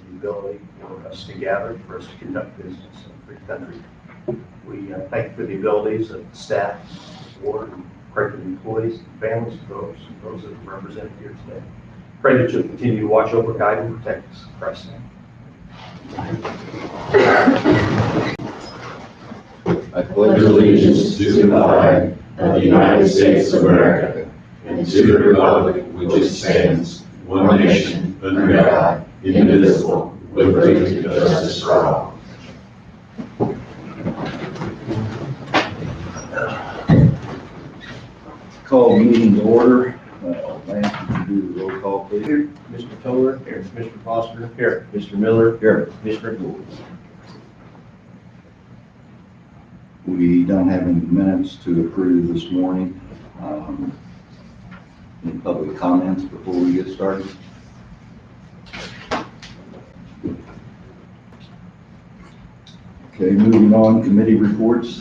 the ability for us to gather, for us to conduct business in a free country. We thank you for the abilities of the staff, the board, and pray for the employees, and families of those that are represented here today. Pray that you'll continue to watch over, guide, and protect us. In Christ's name. I pledge allegiance to the flag of the United States of America and to the republic which stands, one nation, under God, indivisible, with liberty and justice for all. Call meeting to order. Lance, could you do the roll call, please? Here, Mr. Toller. Here. Mr. Foster. Here. Mr. Miller. Here. Mr. Gould. We don't have any minutes to approve this morning. Any public comments before we get started? Okay, moving on, committee reports.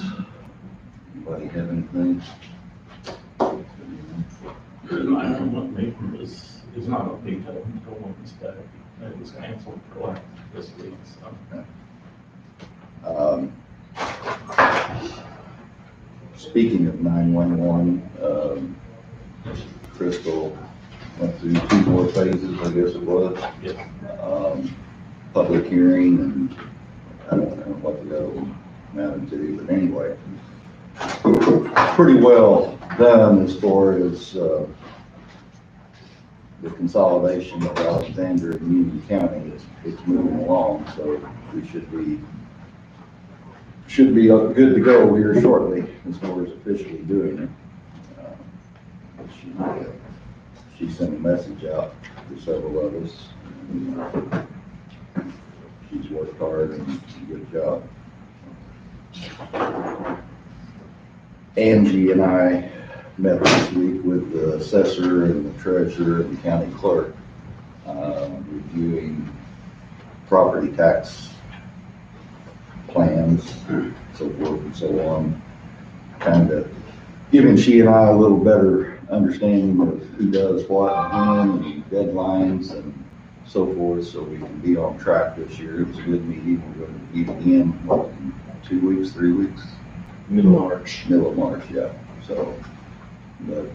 Anybody have anything? The 911 meeting is not a big deal going today. It was canceled for like this week, so. Speaking of 911, Crystal went through 2 more phases, I guess it was. Yeah. Public hearing, and I don't know what the other one amounted to, but anyway, pretty well done as far as the consolidation of Alexander and Union County. It's moving along, so we should be good to go here shortly as far as officially doing it. She sent a message out to several of us. She's worked hard and did a good job. Angie and I met this week with the assessor and the treasurer and the county clerk, reviewing property tax plans, so forth and so on, kind of giving she and I a little better understanding of who does what and when, and deadlines and so forth, so we can be on track this year. It was a good meeting. We're going to meet again, what, in 2 weeks, 3 weeks? Middle of March. Middle of March, yeah. So, but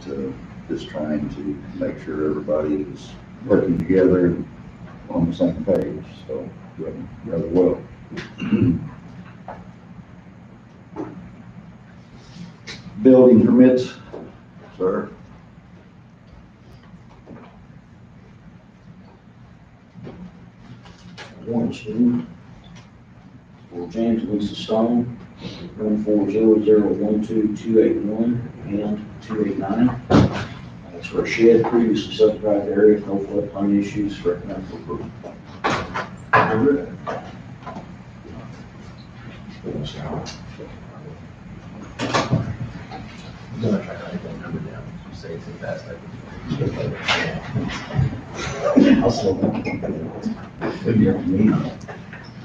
just trying to make sure everybody is working together and on the same page, so doing rather well. Building permits, sir. Warren Stone for James and Lisa Stone, 140012281 and 289. It's for a shed previously subdivided area, no floodplain issues, recommend for approval. I'm gonna try to write that number down. You say it's in fast type. I'll slow down.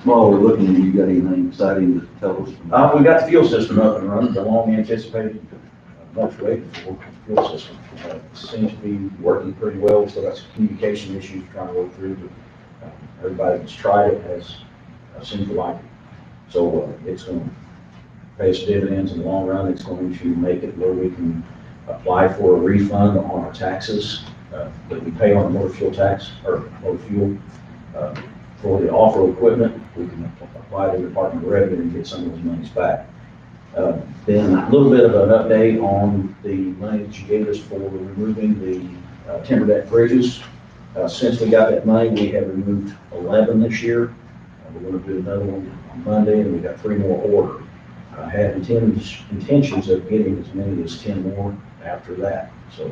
While we're looking, you got anything exciting to tell us? We got the fuel system up and running, the long anticipated, much waited for fuel system. Seems to be working pretty well. We still got some communication issues we're trying to work through, but everybody that's tried it has seemed to like it. So it's going to pay us dividends in the long run. It's going to make it where we can apply for a refund on our taxes that we pay on the motor fuel tax or motor fuel. For the off-road equipment, we can apply to the Department of Revenue and get some of those monies back. Then a little bit of an update on the money that you gave us for removing the timber deck bridges. Since we got that money, we have removed 11 this year. We're going to do another one on Monday, and we've got 3 more ordered. I had intentions of getting as many as 10 more after that. So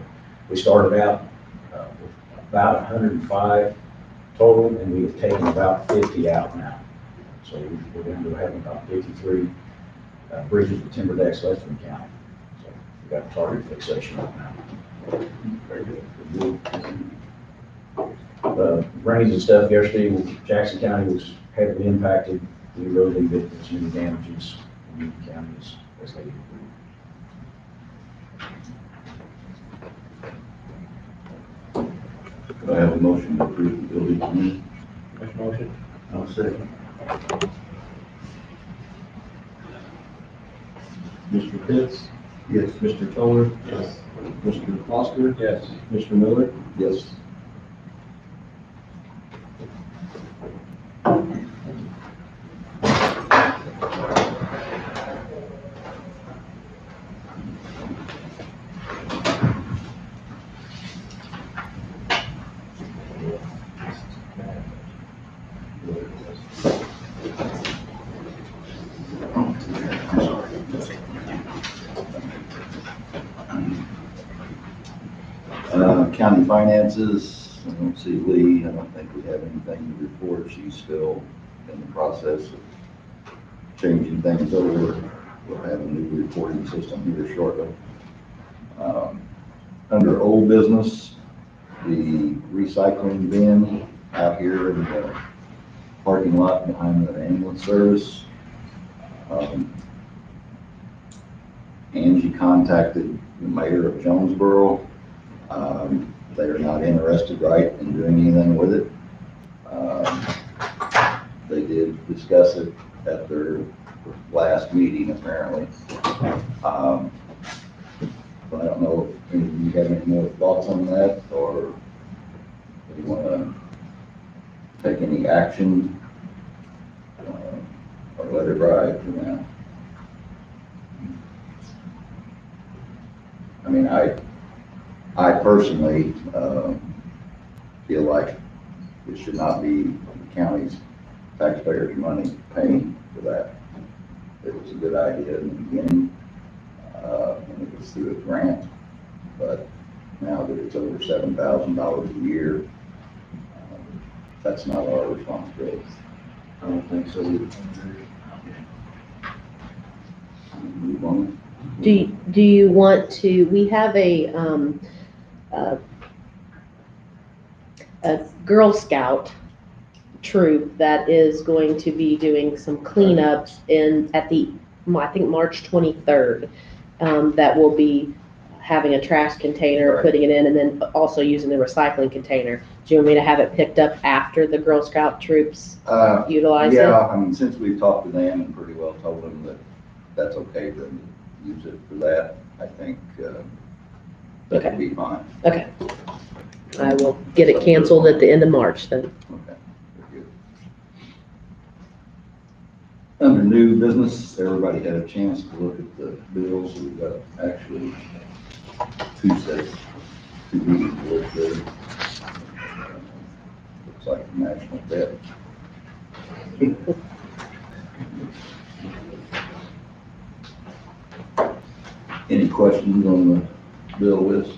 we started out with about 105 total, and we have taken about 50 out now. So we're going to have about 53 bridges with timber decks left in the county. So we've got a target fixation right now. Very good. Rains and stuff yesterday, Jackson County was heavily impacted. We really didn't get as many damages in Union County as they did. Do I have a motion to approve the building permit? Make a motion. I'll second. Mr. Pitts, Yes. Mr. Toller, Yes. Mr. Foster, Yes. Mr. Miller. Yes. County finances, I don't see Lee, I don't think we have anything to report. She's still in the process of changing things over. We'll have a new reporting system here shortly. Under old business, the recycling bin out here in the parking lot behind the ambulance service. Angie contacted the mayor of Jonesboro. They are not interested, right, in doing anything with it. They did discuss it at their last meeting, apparently. But I don't know if any of you have any more thoughts on that, or if you want to take any action, or let it ride for now. I mean, I personally feel like it should not be the county's taxpayers' money paying for that. It was a good idea in the beginning, when it was through a grant, but now that it's over $7,000 a year, that's not our responsibility. I don't think so either. Move on. Do you want to, we have a Girl Scout troop that is going to be doing some cleanups I think March 23rd. That will be having a trash container, Right. putting it in, and then also using the recycling container. Do you want me to have it picked up after the Girl Scout troops utilize it? Yeah, I mean, since we've talked to them and pretty well told them that that's okay for them to use it for that, I think that would be fine. Okay. I will get it canceled at the end of March then. Okay, very good. Under new business, everybody had a chance to look at the bills. We've got actually two meetings to look through. Looks like a national debt. Any questions on the bill list?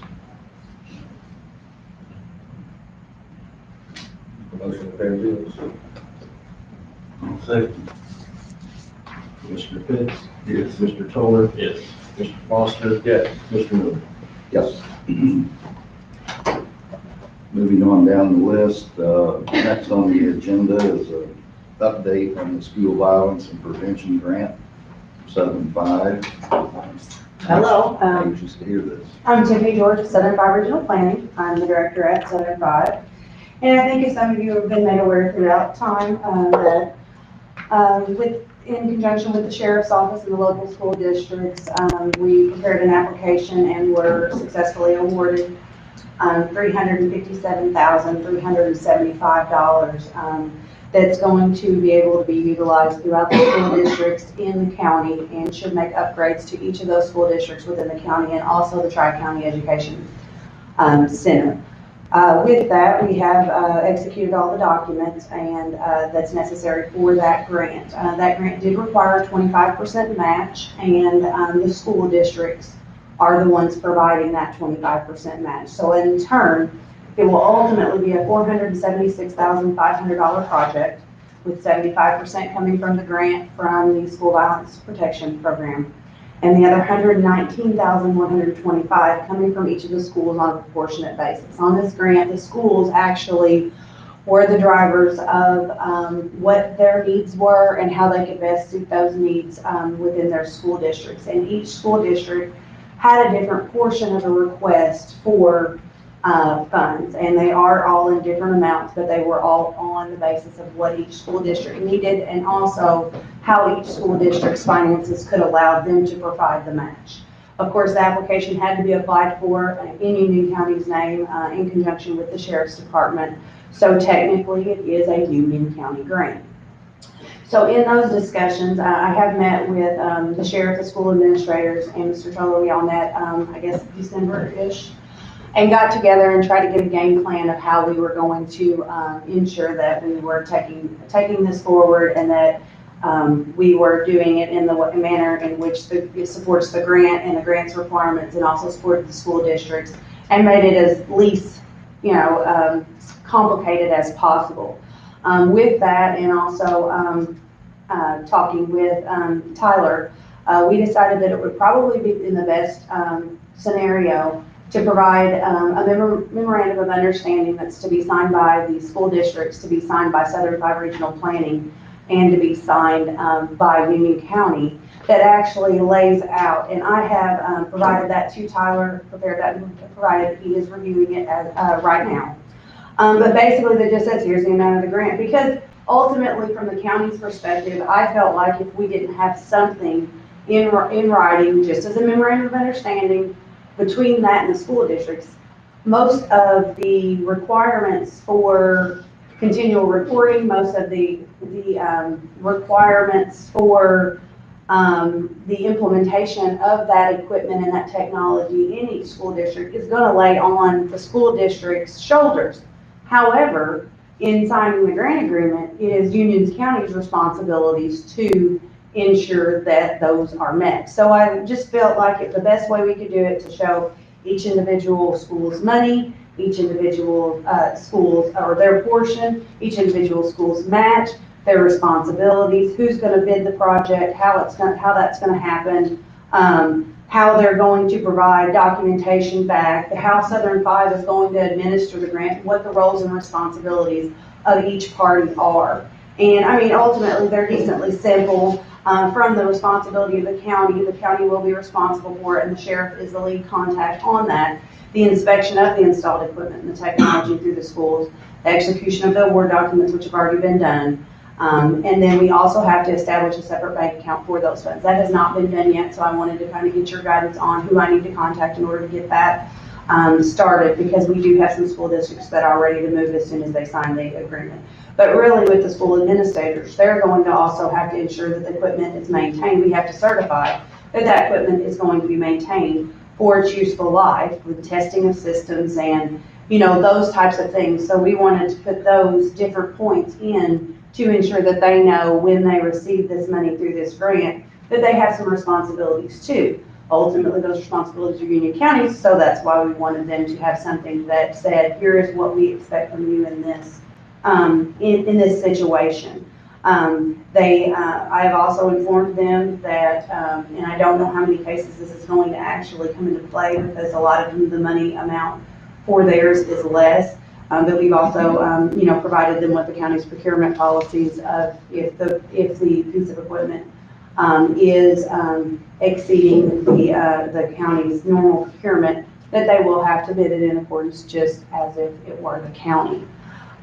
Motion to pay the bills. I'll second. Mr. Pitts, Yes. Mr. Toller, Yes. Mr. Foster, Yes. Mr. Miller. Yes. Moving on down the list, next on the agenda is a update on the school violence and prevention grant, 7-5. Hello, Anxious to hear this. I'm Tiffany George of Southern Five Regional Planning. I'm the director at Southern Five. And I think as some of you have been made aware throughout time, that in conjunction with the sheriff's office and the local school districts, we prepared an application and were successfully awarded $357,375 that's going to be able to be utilized throughout the school districts in the county and should make upgrades to each of those school districts within the county and also the Tri-County Education Center. With that, we have executed all the documents and that's necessary for that grant. That grant did require a 25% match, and the school districts are the ones providing that 25% match. So in turn, it will ultimately be a $476,500 project, with 75% coming from the grant from the School Violence Protection Program, and the other $119,125 coming from each of the schools on a proportionate basis. On this grant, the schools actually were the drivers of what their needs were and how they could best suit those needs within their school districts. And each school district had a different portion of a request for funds, and they are all in different amounts, but they were all on the basis of what each school district needed, and also how each school district's finances could allow them to provide the match. Of course, the application had to be applied for in Union County's name in conjunction with the Sheriff's Department, so technically it is a Union County grant. So in those discussions, I have met with the sheriff, the school administrators, and Mr. Tolo. We all met, I guess, December-ish, and got together and tried to get a game plan of how we were going to ensure that we were taking this forward, and that we were doing it in the manner in which it supports the grant and the grant's requirements, and also supported the school districts, and made it as least, complicated as possible. With that, and also talking with Tyler, we decided that it would probably be in the best scenario to provide a memorandum of understanding that's to be signed by the school districts, to be signed by Southern 5 Regional Planning, and to be signed by Union County, that actually lays out, and I have provided that to Tyler, provided he is reviewing it right now. But basically that just says, here's the amount of the grant, because ultimately from the county's perspective, I felt like if we didn't have something in writing, just as a memorandum of understanding between that and the school districts, most of the requirements for continual reporting, most of the requirements for the implementation of that equipment and that technology in each school district is going to lay on the school district's shoulders. However, in signing the grant agreement, it is Union County's responsibilities to ensure that those are met. So I just felt like the best way we could do it to show each individual school's money, each individual school's or their portion, each individual school's match, their responsibilities, who's going to bid the project, how that's going to happen, how they're going to provide documentation back, how Southern 5 is going to administer the grant, what the roles and responsibilities of each party are. And I mean, ultimately, they're decently simple. From the responsibility of the county will be responsible for it, and the sheriff is the lead contact on that. The inspection of the installed equipment and the technology through the schools, the execution of the award documents, which have already been done. And then we also have to establish a separate bank account for those funds. That has not been done yet, so I wanted to kind of get your guidance on who I need to contact in order to get that started, because we do have some school districts that are ready to move as soon as they sign the agreement. But really with the school administrators, they're going to also have to ensure that the equipment is maintained. We have to certify that that equipment is going to be maintained for its useful life, with testing of systems and, those types of things. So we wanted to put those different points in to ensure that they know when they receive this money through this grant, that they have some responsibilities too. Ultimately, those responsibilities are Union County's, so that's why we wanted them to have something that said, here is what we expect from you in this in this situation. I have also informed them that, and I don't know how many cases this is going to actually come into play, because a lot of the money amount for theirs is less. But we've also, provided them with the county's procurement policies of if the piece of equipment is exceeding the county's normal procurement, that they will have to bid it in accordance just as if it were the county.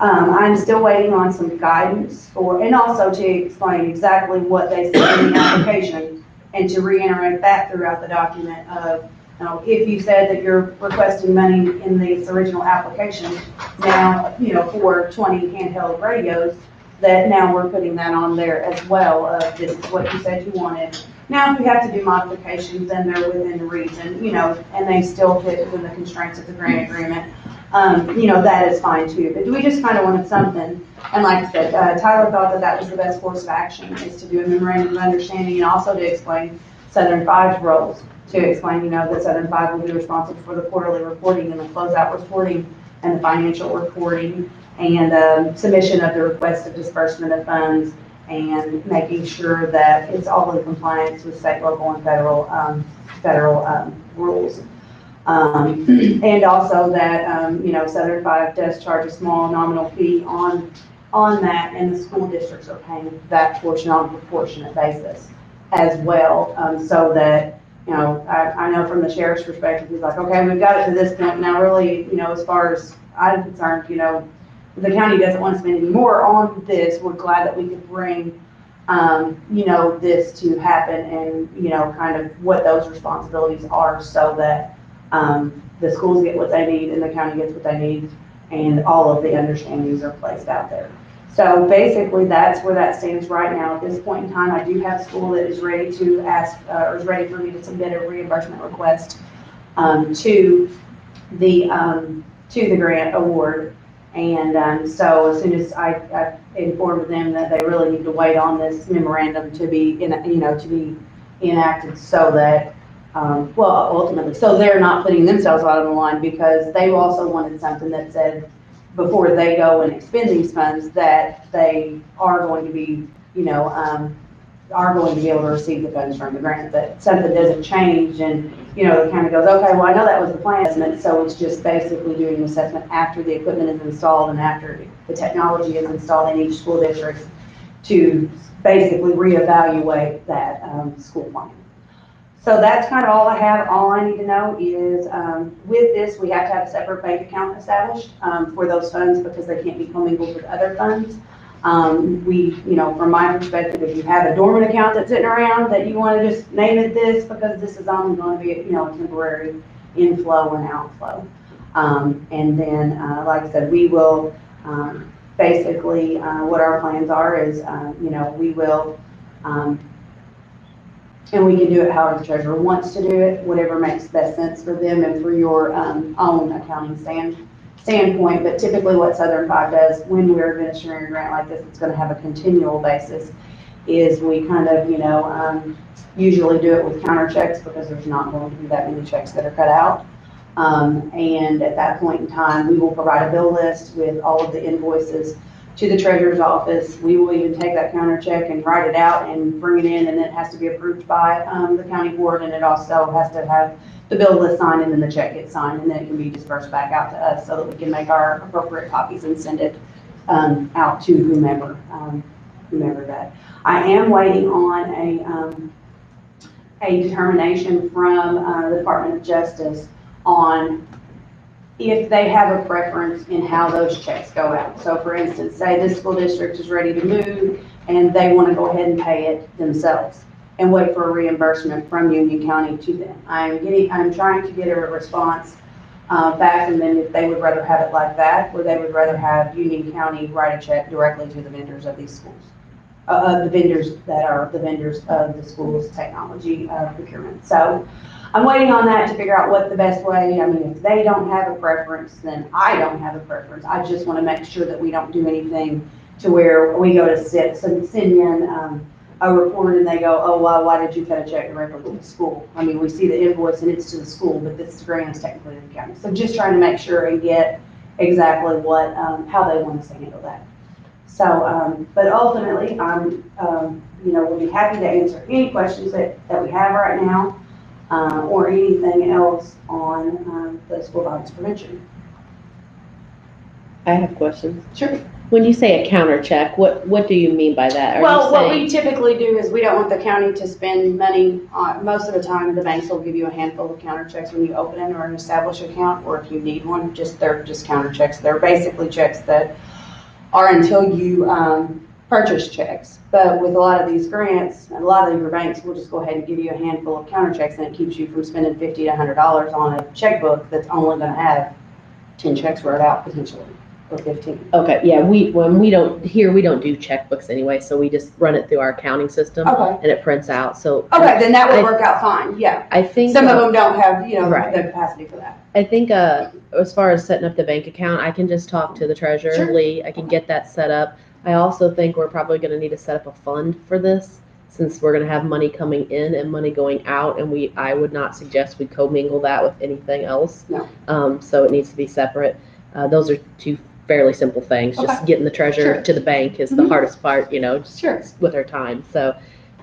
I'm still waiting on some guidance and also to explain exactly what they said in the application, and to reiterate that throughout the document of, if you said that you're requesting money in this original application, now, for 20 handheld radios, that now we're putting that on there as well, of this is what you said you wanted. Now, if we have to do modifications, then they're within reason, and they still fit within the constraints of the grant agreement. That is fine too, but we just kind of wanted something. And like I said, Tyler thought that was the best course of action, is to do a memorandum of understanding, and also to explain Southern 5's roles, to explain, that Southern 5 will be responsible for the quarterly reporting and the closeout reporting and the financial reporting and submission of the request of disbursement of funds, and making sure that it's all in compliance with state, local, and federal rules. And also that, Southern 5 does charge a small nominal fee on that, and the school districts are paying that portion on a proportionate basis as well, so that you know, I know from the sheriff's perspective, he's like, okay, we've got it to this point, now really, you know, as far as I'm concerned, you know, the county doesn't want to spend any more on this, we're glad that we could bring, you know, this to happen and, you know, kind of what those responsibilities are so that, the schools get what they need and the county gets what they need and all of the understandings are placed out there. So basically, that's where that stands right now. At this point in time, I do have a school that is ready to ask, or is ready for me to submit a reimbursement request to the grant award. And so as soon as I informed them that they really need to wait on this memorandum to be, to be enacted so that, well, ultimately, so they're not putting themselves out on the line because they also wanted something that said, before they go and expend these funds, that they are going to be, are going to be able to receive the funds from the grant, that something doesn't change and, the county goes, okay, well, I know that was the plan assessment, so it's just basically doing an assessment after the equipment is installed and after the technology is installed in each school district to basically reevaluate that school plan. So that's kind of all I have. All I need to know is with this, we have to have a separate bank account established for those funds because they can't be commingled with other funds. From my perspective, if you have a dormant account that's sitting around that you want to just name it this because this is only going to be, a temporary inflow and outflow. And then, like I said, we will basically, what our plans are is, we will, and we can do it however the treasurer wants to do it, whatever makes best sense for them and for your own accounting standpoint. But typically what Southern Five does when we're administering a grant like this, it's going to have a continual basis, is we kind of, usually do it with counter checks because there's not going to be that many checks that are cut out. And at that point in time, we will provide a bill list with all of the invoices to the treasurer's office. We will even take that counter check and write it out and bring it in, and it has to be approved by the county board, and it also has to have the bill list signed, and then the check gets signed, and then it can be dispersed back out to us so that we can make our appropriate copies and send it out to whomever that. I am waiting on a determination from the Department of Justice on if they have a preference in how those checks go out. So for instance, say this school district is ready to move and they want to go ahead and pay it themselves and wait for a reimbursement from Union County to them. I'm trying to get a response back from them if they would rather have it like that, or they would rather have Union County write a check directly to the vendors of these schools. The vendors that are the vendors of the school's technology procurement. So I'm waiting on that to figure out what the best way. I mean, if they don't have a preference, then I don't have a preference. I just want to make sure that we don't do anything to where we go to send in a report and they go, oh, well, why did you cut a check directly to the school? I mean, we see the invoice and it's to the school, but this grant is technically to the county. So just trying to make sure and get exactly what, how they want us to handle that. So, but ultimately, we'll be happy to answer any questions that we have right now. Or anything else on the school violence prevention. I have questions. Sure. When you say a counter check, what do you mean by that? Well, what we typically do is we don't want the county to spend money on, most of the time the banks will give you a handful of counter checks when you open an or an established account, or if you need one, they're just counter checks. They're basically checks that are until you purchase checks. But with a lot of these grants, a lot of your banks will just go ahead and give you a handful of counter checks, and it keeps you from spending $50 to $100 on a checkbook that's only going to have 10 checks wrote out potentially, or 15. Okay, yeah, we don't do checkbooks anyway, so we just run it through our accounting system Okay. and it prints out. So Okay, then that would work out fine. Yeah. I think Some of them don't have, right. the capacity for that. I think as far as setting up the bank account, I can just talk to the treasurer, Sure. Lee. I can get that set up. I also think we're probably going to need to set up a fund for this, since we're going to have money coming in and money going out, and I would not suggest we commingle that with anything else. No. So it needs to be separate. Those are two fairly simple things. Just Okay. getting the treasurer Sure. to the bank is the Mhm. hardest part, just Sure. with our time. So,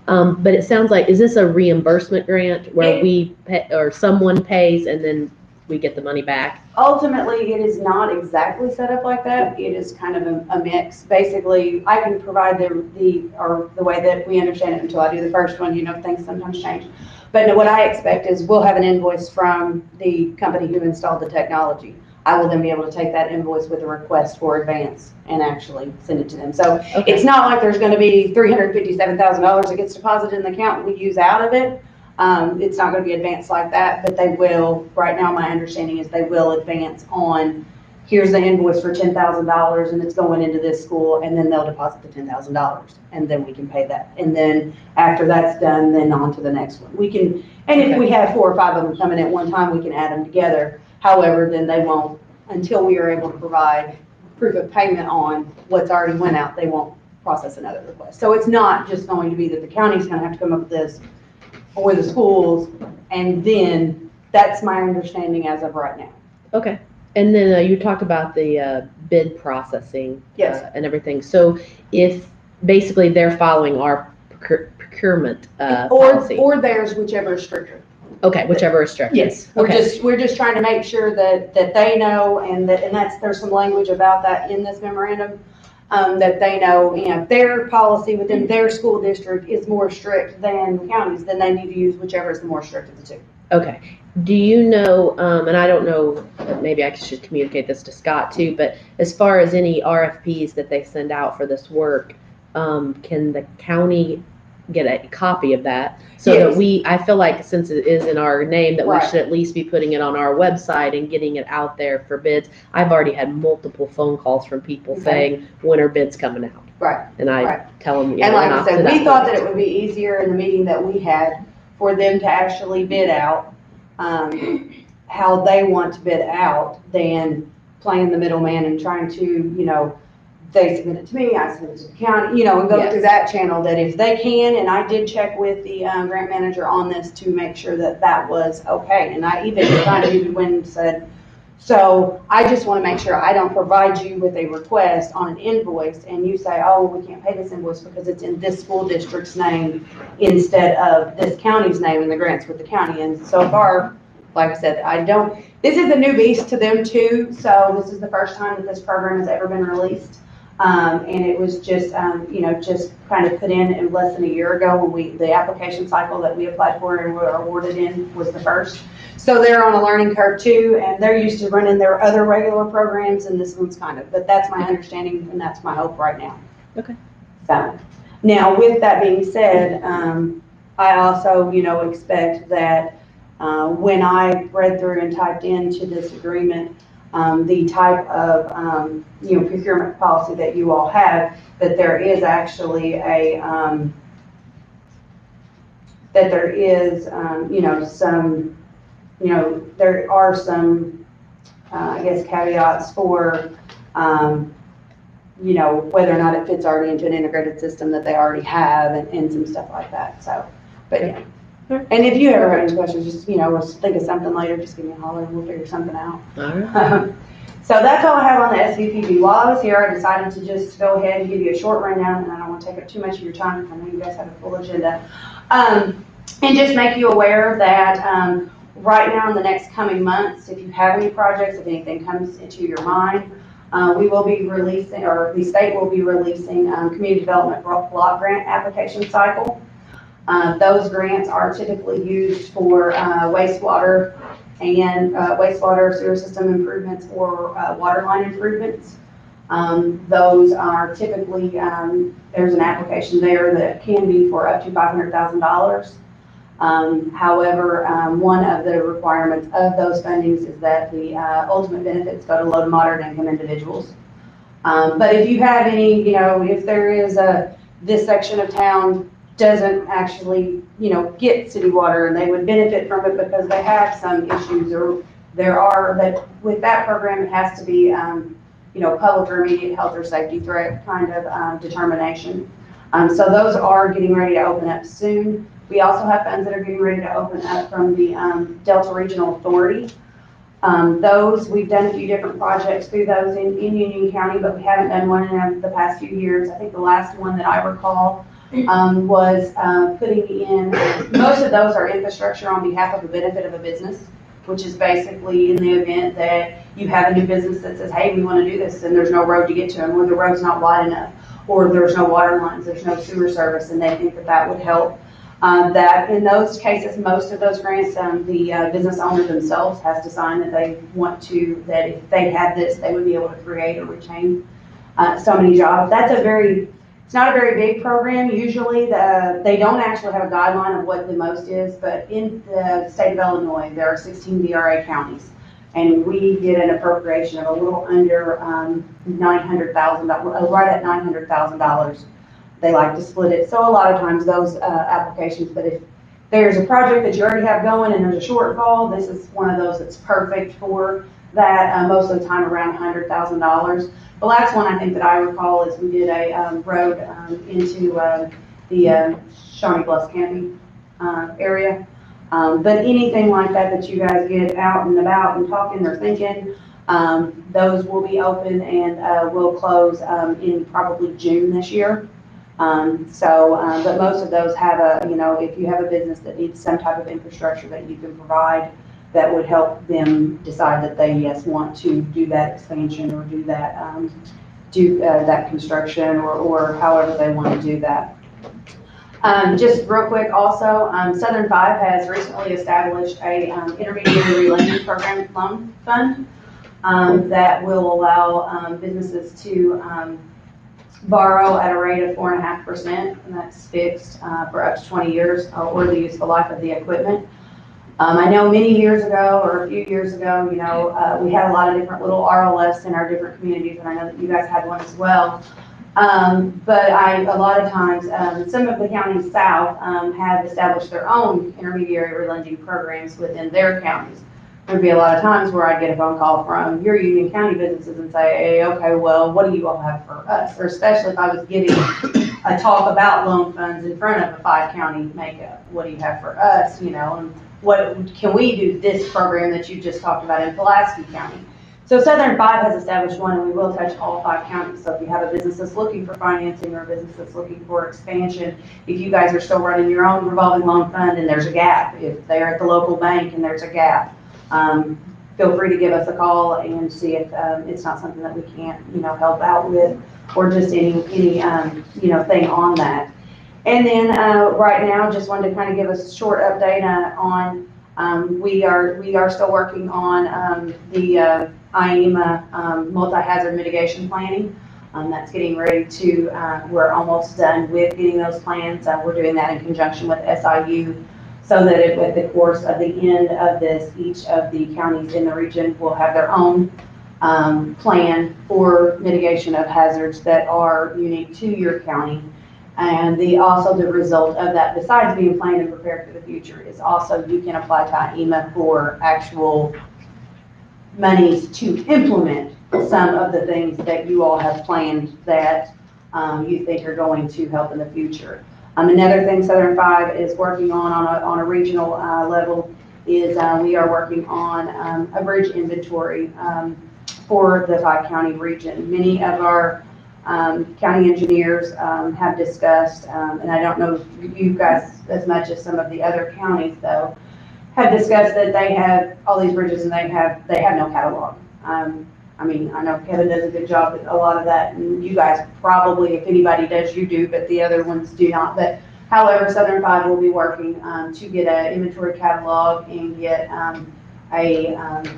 but it sounds like, is this a reimbursement grant where we pay, or someone pays and then we get the money back? Ultimately, it is not exactly set up like that. It is kind of a mix. Basically, I can provide the way that we understand it until I do the first one, things sometimes change. But no, what I expect is we'll have an invoice from the company who installed the technology. I will then be able to take that invoice with a request for advance and actually send it to them. So Okay. it's not like there's gonna be $357,000 that gets deposited in the account we use out of it. It's not gonna be advanced like that, but they will, right now, my understanding is they will advance on, here's the invoice for $10,000 and it's going into this school, and then they'll deposit the $10,000 and then we can pay that. And then after that's done, then on to the next one. We can, and if we have 4 or 5 of them coming at one time, we can add them together. However, then they won't, until we are able to provide proof of payment on what's already went out, they won't process another request. So it's not just going to be that the county's gonna have to come up with this, or the schools, and then that's my understanding as of right now. Okay. And then you talked about the bid processing. Yes. And everything. So if basically they're following our procurement policy. Or theirs, whichever is stricter. Okay, whichever is stricter. Yes, Okay. we're just trying to make sure that they know, and there's some language about that in this memorandum, that they know, their policy within their school district is more strict than the county's, then they need to use whichever is the more strict of the two. Okay. Do you know, and I don't know, maybe I should communicate this to Scott too, but as far as any RFPs that they send out for this work, can the county get a copy of that? So Yes. that I feel like since it is in our name, that we Right. should at least be putting it on our website and getting it out there for bids. I've already had multiple phone calls from people Okay. saying, when are bids coming out? Right. And I Right. tell them, And we're like I not to said, we that thought point. that it would be easier in the meeting that we had for them to actually bid out, how they want to bid out than playing the middleman and trying to, they submit it to me, I submit it to the county, and go Yes. through that channel, that if they can, and I did check with the grant manager on this to make sure that that was okay. And I even kind of even went and said, so I just want to make sure I don't provide you with a request on an invoice and you say, oh, we can't pay this invoice because it's in this school district's name instead of this county's name, and the grant's with the county. And so far, like I said, this is a new beast to them too. So this is the first time that this program has ever been released. And it was just kind of put in less than a year ago when the application cycle that we applied for and were awarded in was the first. So they're on a learning curve too, and they're used to running their other regular programs, and this one's but that's my understanding, and that's my hope right now. Okay. So, now with that being said, I also, expect that, when I read through and typed into this agreement, the type of, procurement policy that you all have, that there is actually some, there are some, I guess, caveats for, whether or not it fits already into an integrated system that they already have, and some stuff like that, so, but yeah. And if you ever have any questions, just, think of something later, just give me a holler and we'll figure something out. All right. So that's all I have on the SVPP. While I was here, I decided to just go ahead and give you a short rundown, and I don't want to take up too much of your time. I know you guys have a full agenda. And just make you aware that right now in the next coming months, if you have any projects, if anything comes into your mind, we will be releasing, or the state will be releasing community development block grant application cycle. Those grants are typically used for wastewater and wastewater sewer system improvements or water line improvements. Those are typically, there's an application there that can be for up to $500,000. However, one of the requirements of those fundings is that the ultimate benefits go to low to moderate income individuals. But if you have any, if there is this section of town doesn't actually, get city water and they would benefit from it because they have some issues, or but with that program, it has to be, public or immediate health or safety threat kind of determination. So those are getting ready to open up soon. We also have funds that are getting ready to open up from the Delta Regional Authority. Those, we've done a few different projects through those in Union County, but we haven't done one in the past few years. I think the last one that I recall was putting in, most of those are infrastructure on behalf of the benefit of a business. which is basically in the event that you have a new business that says, hey, we want to do this, and there's no road to get to them, or the road's not wide enough, or there's no water lines, there's no sewer service, and they think that that would help. That in those cases, most of those grants, the business owner themselves has to sign that they want to, that if they had this, they would be able to create or retain so many jobs. It's not a very big program. Usually they don't actually have a guideline of what the most is, but in the state of Illinois, there are 16 DRA counties. And we get an appropriation of a little under $900,000, right at $900,000. They like to split it. So a lot of times those applications, but if there's a project that you already have going and there's a shortfall, this is one of those that's perfect for that, most of the time around $100,000. The last one I think that I recall is we did a road into the Shawnee Bluffs camping area. But anything like that you guys get out and about and talking or thinking, those will be open and will close in probably June this year. But most of those have if you have a business that needs some type of infrastructure that you can provide, that would help them decide that they, yes, want to do that expansion or do that, that construction or however they want to do that. Just real quick also, Southern Five has recently established a intermediary lending program loan fund that will allow businesses to borrow at a rate of 4.5%, and that's fixed for up to 20 years or the useful life of the equipment. I know many years ago, or a few years ago, we had a lot of different little RLFs in our different communities, and I know that you guys had one as well. But a lot of times, some of the counties south have established their own intermediary lending programs within their counties. There'd be a lot of times where I'd get a phone call from your Union County businesses and say, hey, okay, well, what do you all have for us? Or especially if I was giving a talk about loan funds in front of a 5-county makeup, what do you have for us? And what can we do this program that you just talked about in Pulaski County? So Southern Five has established one, and we will touch all 5 counties. So if you have a business that's looking for financing or a business that's looking for expansion, if you guys are still running your own revolving loan fund and there's a gap, if they're at the local bank and there's a gap, feel free to give us a call and see if it's not something that we can't, help out with, or just any thing on that. And then right now, just wanted to kind of give us a short update on we are still working on the IEMA multi-hazard mitigation planning. That's getting ready to, we're almost done with getting those plans. We're doing that in conjunction with SIU, so that with the course of the end of this, each of the counties in the region will have their own plan for mitigation of hazards that are unique to your county. And also the result of that, besides being planned and prepared for the future, is also you can apply to IEMA for actual monies to implement some of the things that you all have planned that you think are going to help in the future. Another thing Southern Five is working on a regional level is we are working on a bridge inventory for the 5-county region. Many of our county engineers have discussed, and I don't know you guys as much as some of the other counties though, have discussed that they have all these bridges and they have no catalog. I know Kevin does a good job with a lot of that, and you guys probably, if anybody does, you do, but the other ones do not. But however, Southern Five will be working to get an inventory catalog and get a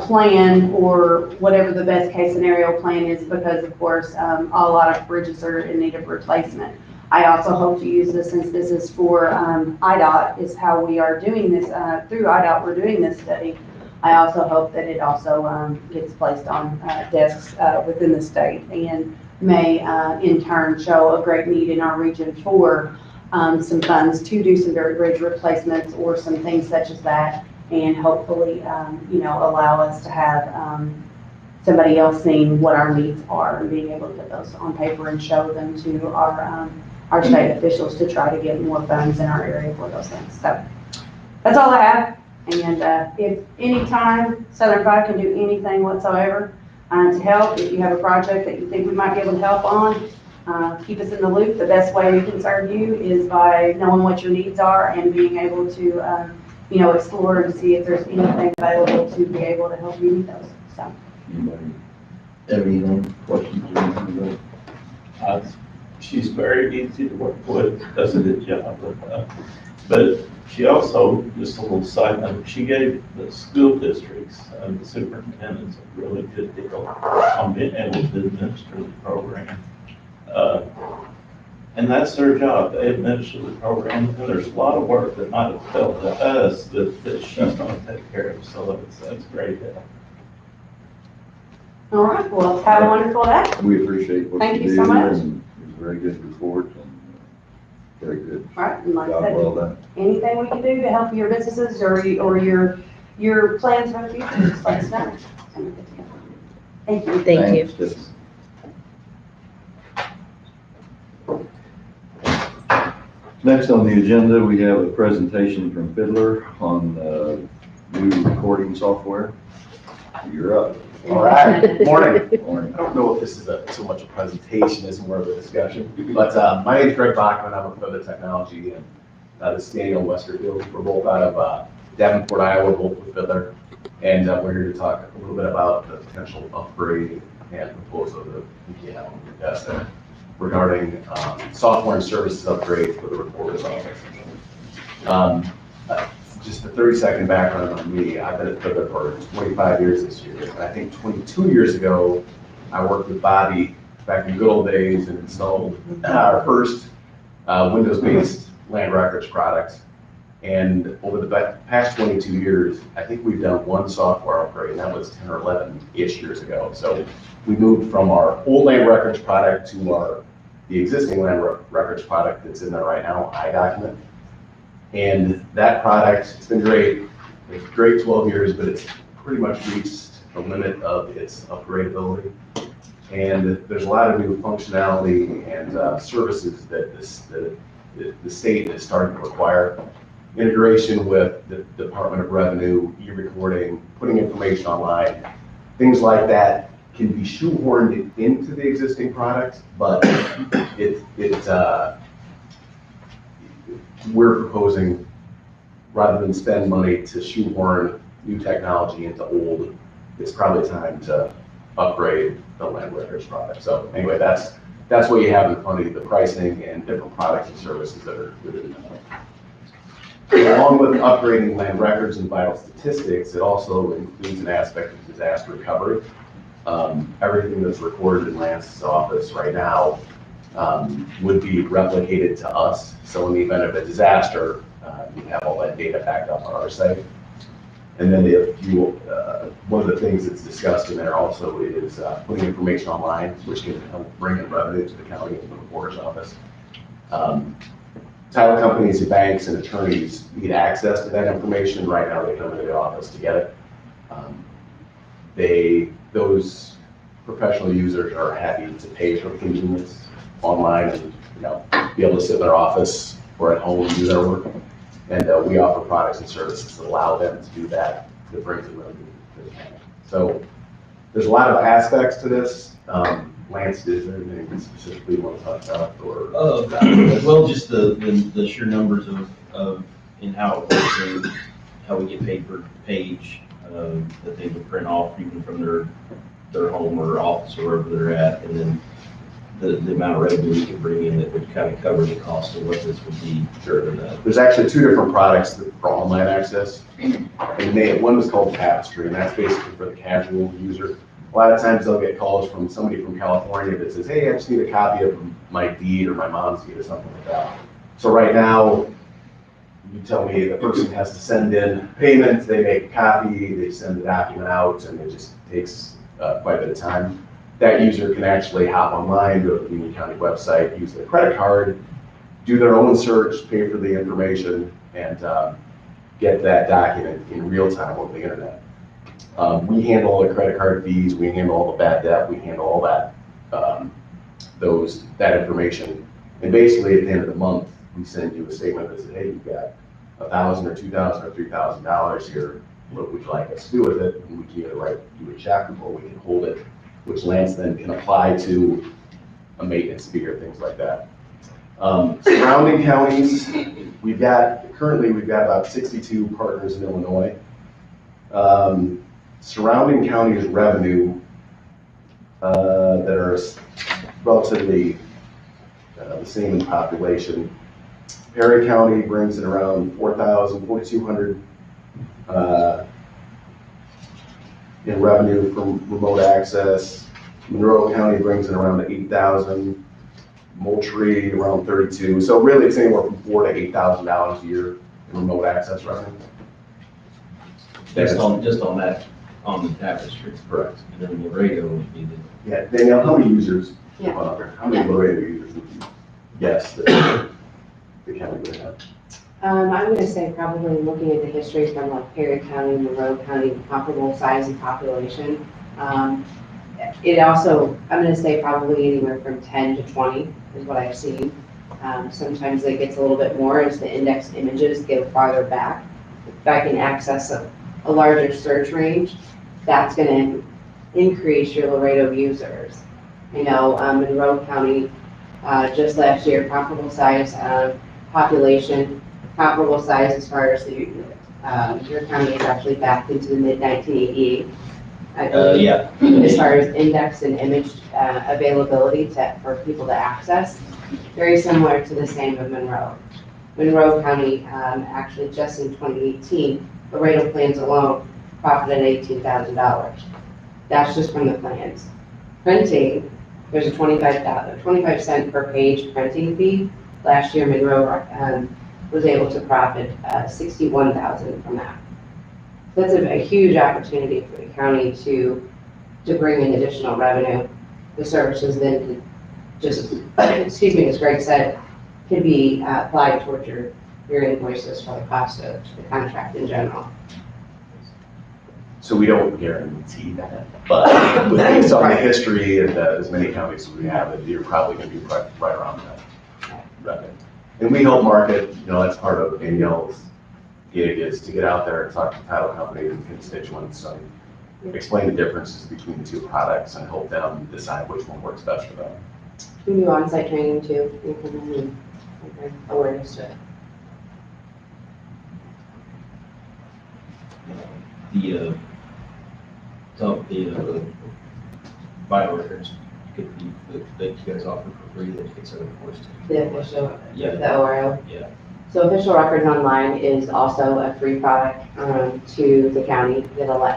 plan, or whatever the best case scenario plan is, because of course a lot of bridges are in need of replacement. I also hope to use this, since this is for IDOT, is how we are doing this, through IDOT we're doing this study. I also hope that it also gets placed on desks within the state, and may in turn show a great need in our region for some funds to do some bridge replacements or some things such as that, and hopefully allow us to have somebody else seeing what our needs are and being able to put those on paper and show them to our state officials to try to get more funds in our area for those things. So that's all I have. And if any time Southern Five can do anything whatsoever to help, if you have a project that you think we might be able to help on, keep us in the loop. The best way we can serve you is by knowing what your needs are and being able to, explore and see if there's anything available to be able to help you meet those. So, Anybody have any questions or anything? She's very easy to work with, does a good job but she also, just a little side note, she gave the school districts and the superintendents a really good deal on being able to administer the program. And that's their job, they administer the program, and there's a lot of work that might have fell to us that she's gonna take care of, so that's great. all right, well, have a wonderful day. We appreciate what Thank you you do, so much. and it was a very good report, and very good All right, and like I job, said, well done. anything we can do to help your businesses or your plans for the future, just let us know. Thank you. Thank you. Thanks, Tiffany. Next on the agenda, we have a presentation from Fiddler on new recording software. You're up. All right, morning. Morning. I don't know if this is so much a presentation as more of a discussion, but my name is Greg Bachman. I'm with Fiddler Technology, and this is Daniel Westerfield. We're both out of Davenport, Iowa, both with Fiddler, and we're here to talk a little bit about the potential upgrade and proposal that we have on your desk there regarding software and services upgrade for the recorder's office. Just a 30-second background on me. I've been at Fiddler for 25 years this year. And I think 22 years ago, I worked with Bobby back in good old days and installed our first Windows-based land records product. And over the past 22 years, I think we've done one software upgrade, and that was 10 or 11-ish years ago. So we moved from our old land records product to the existing land records product that's in there right now, iDocument. And that product, it's been great. It's great 12 years, but it's pretty much reached the limit of its upgradability. And there's a lot of new functionality and services that the state is starting to require. Integration with the Department of Revenue, e-recording, putting information online, things like that can be shoehorned into the existing product, but we're proposing, rather than spend money to shoehorn new technology into old, it's probably time to upgrade the land records product. So anyway, that's what you have in front of you, the pricing and different products and services that are included in that. Along with upgrading land records and vital statistics, it also includes an aspect of disaster recovery. Everything that's recorded in Lance's office right now would be replicated to us. So in the event of a disaster, you have all that data backed up on our site. And then one of the things that's discussed in there also is putting information online, which can help bring in revenue to the county and the recorder's office. Title companies and banks and attorneys need access to that information. Right now, they come into the office to get it. Those professional users are happy to pay for the convenience online and be able to sit in their office or at home and do their work. And we offer products and services that allow them to do that, that brings them revenue to the county. So there's a lot of aspects to this. Lance, is there anything specifically you want to talk about? Or well, just the sheer numbers of and how it works and how we get paid per page that they would print off even from their home or office or wherever they're at, and then the amount of revenue we could bring in that would kind of cover the cost of what this would be. Sure. There's actually two different products for online access. And one is called Tapestry, and that's basically for the casual user. A lot of times they'll get calls from somebody from California that says, hey, I just need a copy of my deed or my mom's deed or something like that. So right now, you tell me the person has to send in payments, they make a copy, they send the document out, and it just takes quite a bit of time. That user can actually hop online, go to the Union County website, use their credit card, do their own search, pay for the information, and get that document in real time over the internet. We handle all the credit card fees, we handle all the bad debt, we handle all that that information. And basically at the end of the month, we send you a statement that says, hey, you've got $1,000 or $2,000 or $3,000 here. What would you like us to do with it? And we can either write you a check or we can hold it, which Lance then can apply to a maintenance fee or things like that. Surrounding counties, currently we've got about 62 partners in Illinois. Surrounding counties revenue that are relatively the same in population. Perry County brings in around 4,200 in revenue from remote access. Monroe County brings in around 8,000. Moultrie around 32. So really, it's anywhere from $4,000 to $8,000 a year in remote access revenue. Just on that, on the tapestry. Correct. And then the radio would be the. Yeah, Danielle, how many users? Yeah. How many Laredo users would you guess that the county would have? I'm gonna say probably looking at the history from like Perry County, Monroe County, comparable size and population. It also, I'm gonna say probably anywhere from 10 to 20 is what I've seen. Sometimes it gets a little bit more as the index images go farther back. If I can access a larger search range, that's gonna increase your Laredo users. Monroe County, just last year, comparable size population, comparable size as far as your county is actually back into the mid-1988. I believe, Yeah. as far as index and image availability for people to access, very similar to the same of Monroe. Monroe County, actually just in 2018, Laredo plans alone profited $18,000. That's just from the plans. Printing, there's a 25 cent per page printing fee. Last year, Monroe was able to profit $61,000 from that. That's a huge opportunity for the county to bring in additional revenue. The services then just, excuse me, as Greg said, can be applied towards your invoices for the cost of the contract in general. So we don't guarantee that, but based on the history and as many counties as we have, you're probably going to be right around that revenue. And we help market, that's part of Danielle's gig, is to get out there and talk to title companies and constituents and explain the differences between the two products and help them decide which one works best for them. We do on-site training too, implementing awareness to it. The vital records that you guys offer for free that you can set up for us. The official, Yeah. the ORO. Yeah. So Official Records Online is also a free product to the county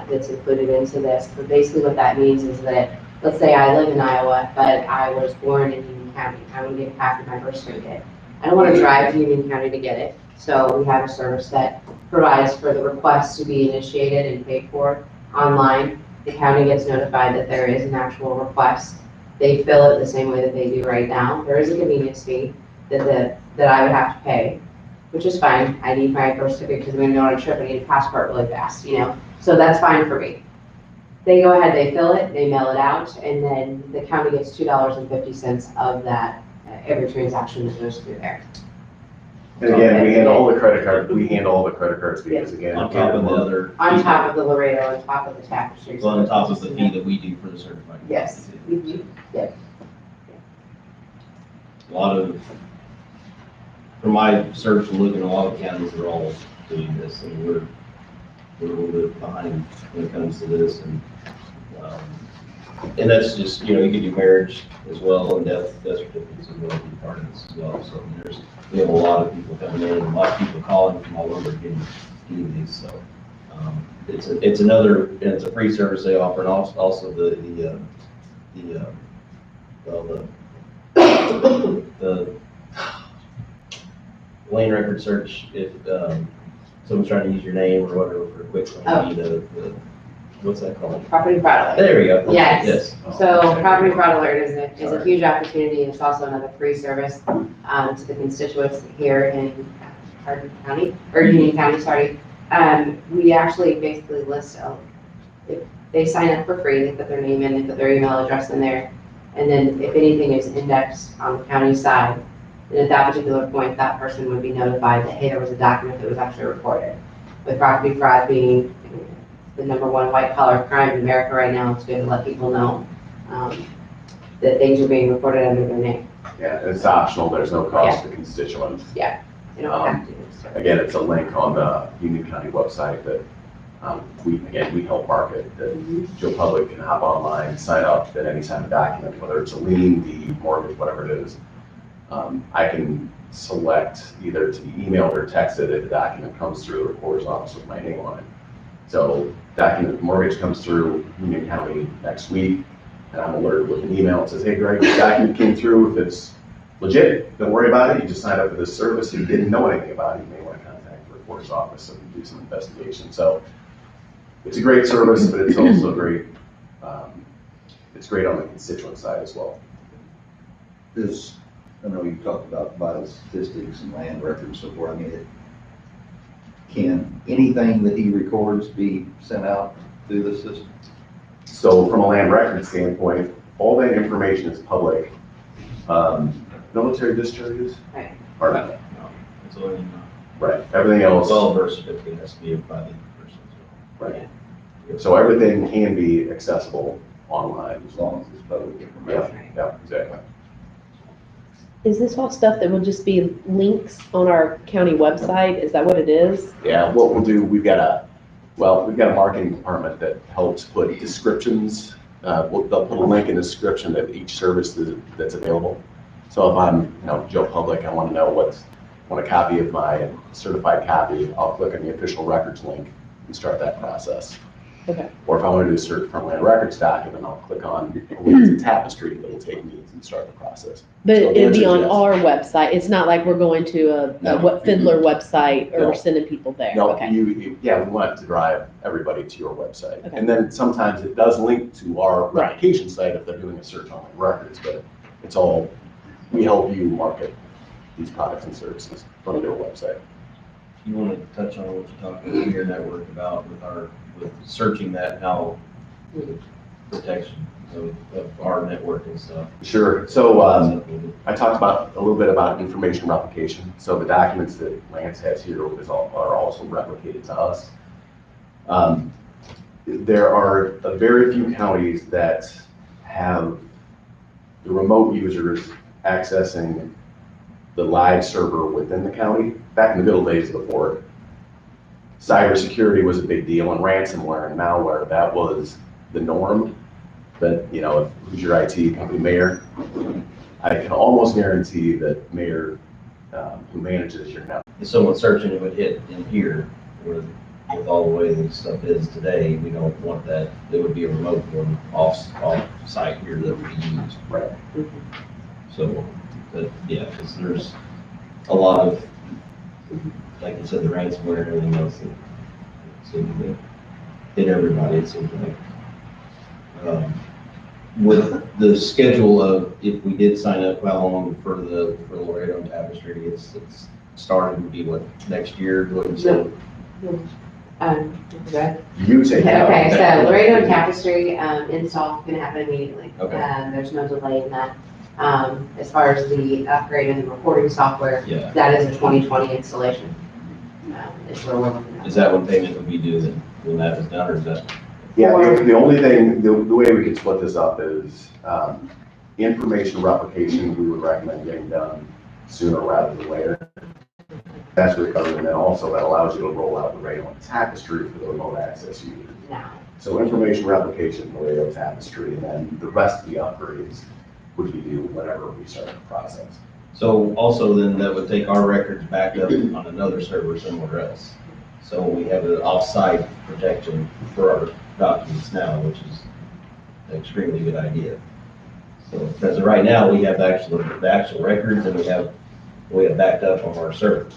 that's included into this. But basically what that means is that, let's say I live in Iowa, but I was born in Union County. I want to get a copy of my birth certificate. I don't want to drive to Union County to get it. So we have a service that provides for the request to be initiated and paid for online. The county gets notified that there is an actual request. They fill it the same way that they do right now. There is a convenience fee that I would have to pay, which is fine. I need my birth certificate because I'm going to go on a trip. I need a passport really fast, So that's fine for me. They go ahead, they fill it, they mail it out, and then the county gets $2.50 of that every transaction that goes through there. And again, we handle all the credit cards because again. On top of the other. On top of the Laredo, on top of the tapestry. On top of the fee that we do for the certified. Yes. Mhm. Yeah. A lot of, from my search and looking, a lot of counties are all doing this, and we're a little bit behind when it comes to this, and that's just, you can do marriage as well, and death certificates as well, be part of this as well, so we have a lot of people coming in, and a lot of people calling from all over getting these, so. It's a free service they offer, and also the lane record search, if someone's trying to use your name or whatever for a quick one, what's that called? Property fraud alert. There we go. Yes. Yes. So property fraud alert is a huge opportunity. It's also another free service to the constituents here in Hardin County, or Union County, sorry. We actually basically list, if they sign up for free, they put their name in, they put their email address in there, and then if anything is indexed on the county side, then at that particular point, that person would be notified that, hey, there was a document that was actually reported. With property fraud being the #1 white collar crime in America right now, it's good to let people know. that things are being reported under their name. Yeah, it's optional, there's no cost to constituents. You don't have to. so. Again, it's a link on the Union County website that we help market, that Joe Public can hop online, sign up, and any sign a document, whether it's a lien, deed, mortgage, whatever it is. I can select either to email or text it if the document comes through the recorder's office with my name on it. So document mortgage comes through Union County next week, and I'm alerted with an email that says, hey Greg, this document came through. If it's legit, don't worry about it. You just signed up for this service. If you didn't know anything about it, you may want to contact the recorder's office so we can do some investigation. So it's a great service, but it's also great. It's great on the constituent side as well. I know you talked about vital statistics and land records and so forth. I mean, can anything that he records be sent out through the system? So from a land record standpoint, all that information is public. Military discharges Right. are not. No, it's only, Right. Everything else. well, birth certificate has to be by the person as well. Right. So everything can be accessible online. As long as it's public information. Yeah, exactly. Is this all stuff that will just be links on our county website? Is that what it is? Yeah, what we'll do, we've got a marketing department that helps put descriptions. They'll put a link in the description of each service that's available. So if I'm, Joe Public, I want to know want a copy of my certified copy, I'll click on the official records link and start that process. Okay. Or if I want to do a search from land records document, I'll click on a link to Tapestry that'll take me and start the process. But So the it'd be answer on is yes. our website. It's not like we're going to No. what Fiddler website or No. we're sending people there. No, Okay. we want to drive everybody to your website. Okay. And then sometimes it does link to our Right. replication site if they're doing a search on land records, but it's all, we help you market these products and services from your website. You want to touch on what you're talking to your network about with searching that, how the protection of our network and stuff. Sure. So I talked a little bit about information replication. So the documents that Lance has here are also replicated to us. There are very few counties that have the remote users accessing the live server within the county. Back in the good old days before cybersecurity was a big deal, and ransomware and malware, that was the norm. But, who's your IT company, Mayor? I can almost guarantee that Mayor, who manages your network. If someone's searching, it would hit in here, where with all the way this stuff is today, we don't want that. It would be a remote one off-site here that we use. Right. So, because there's a lot of, like you said, the ransomware and everything else that seems to hit everybody, it seems like. With the schedule of, if we did sign up, how long for Laredo and Tapestry, it's starting to be what, next year, what you said? Good. You take it out. Okay, so Laredo and Tapestry install is going to happen immediately. Okay. There's no delay in that. As far as the upgrade and the recording software, Yeah. that is a 2020 installation. Is where we're looking at. Is that when payment would be due then, when that is done, or is that? Yeah, the only thing, the way we could split this up is information replication, we would recommend getting done sooner rather than later. That's what it covers, and then also that allows you to roll out the Laredo and Tapestry for the remote access users. Now, So information replication, Laredo Tapestry, and then the rest of the upgrades would be due whenever we start the process. So also then that would take our records back up on another server somewhere else. So we have an off-site protection for our documents now, which is an extremely good idea. So, because right now, we have the actual records, and we have backed up on our server.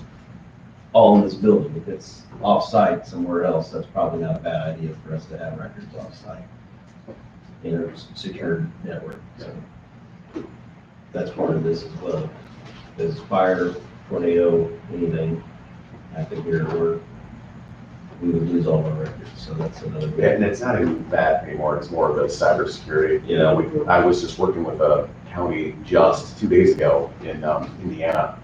All in this building. If it's off-site somewhere else, that's probably not a bad idea for us to have records off-site in a secure network. So that's part of this as well. Because fire, tornado, anything happen here, we would lose all our records. So that's another. Yeah, and it's not even that anymore, it's more of a cybersecurity. Yeah. I was just working with a county just 2 days ago in Indiana,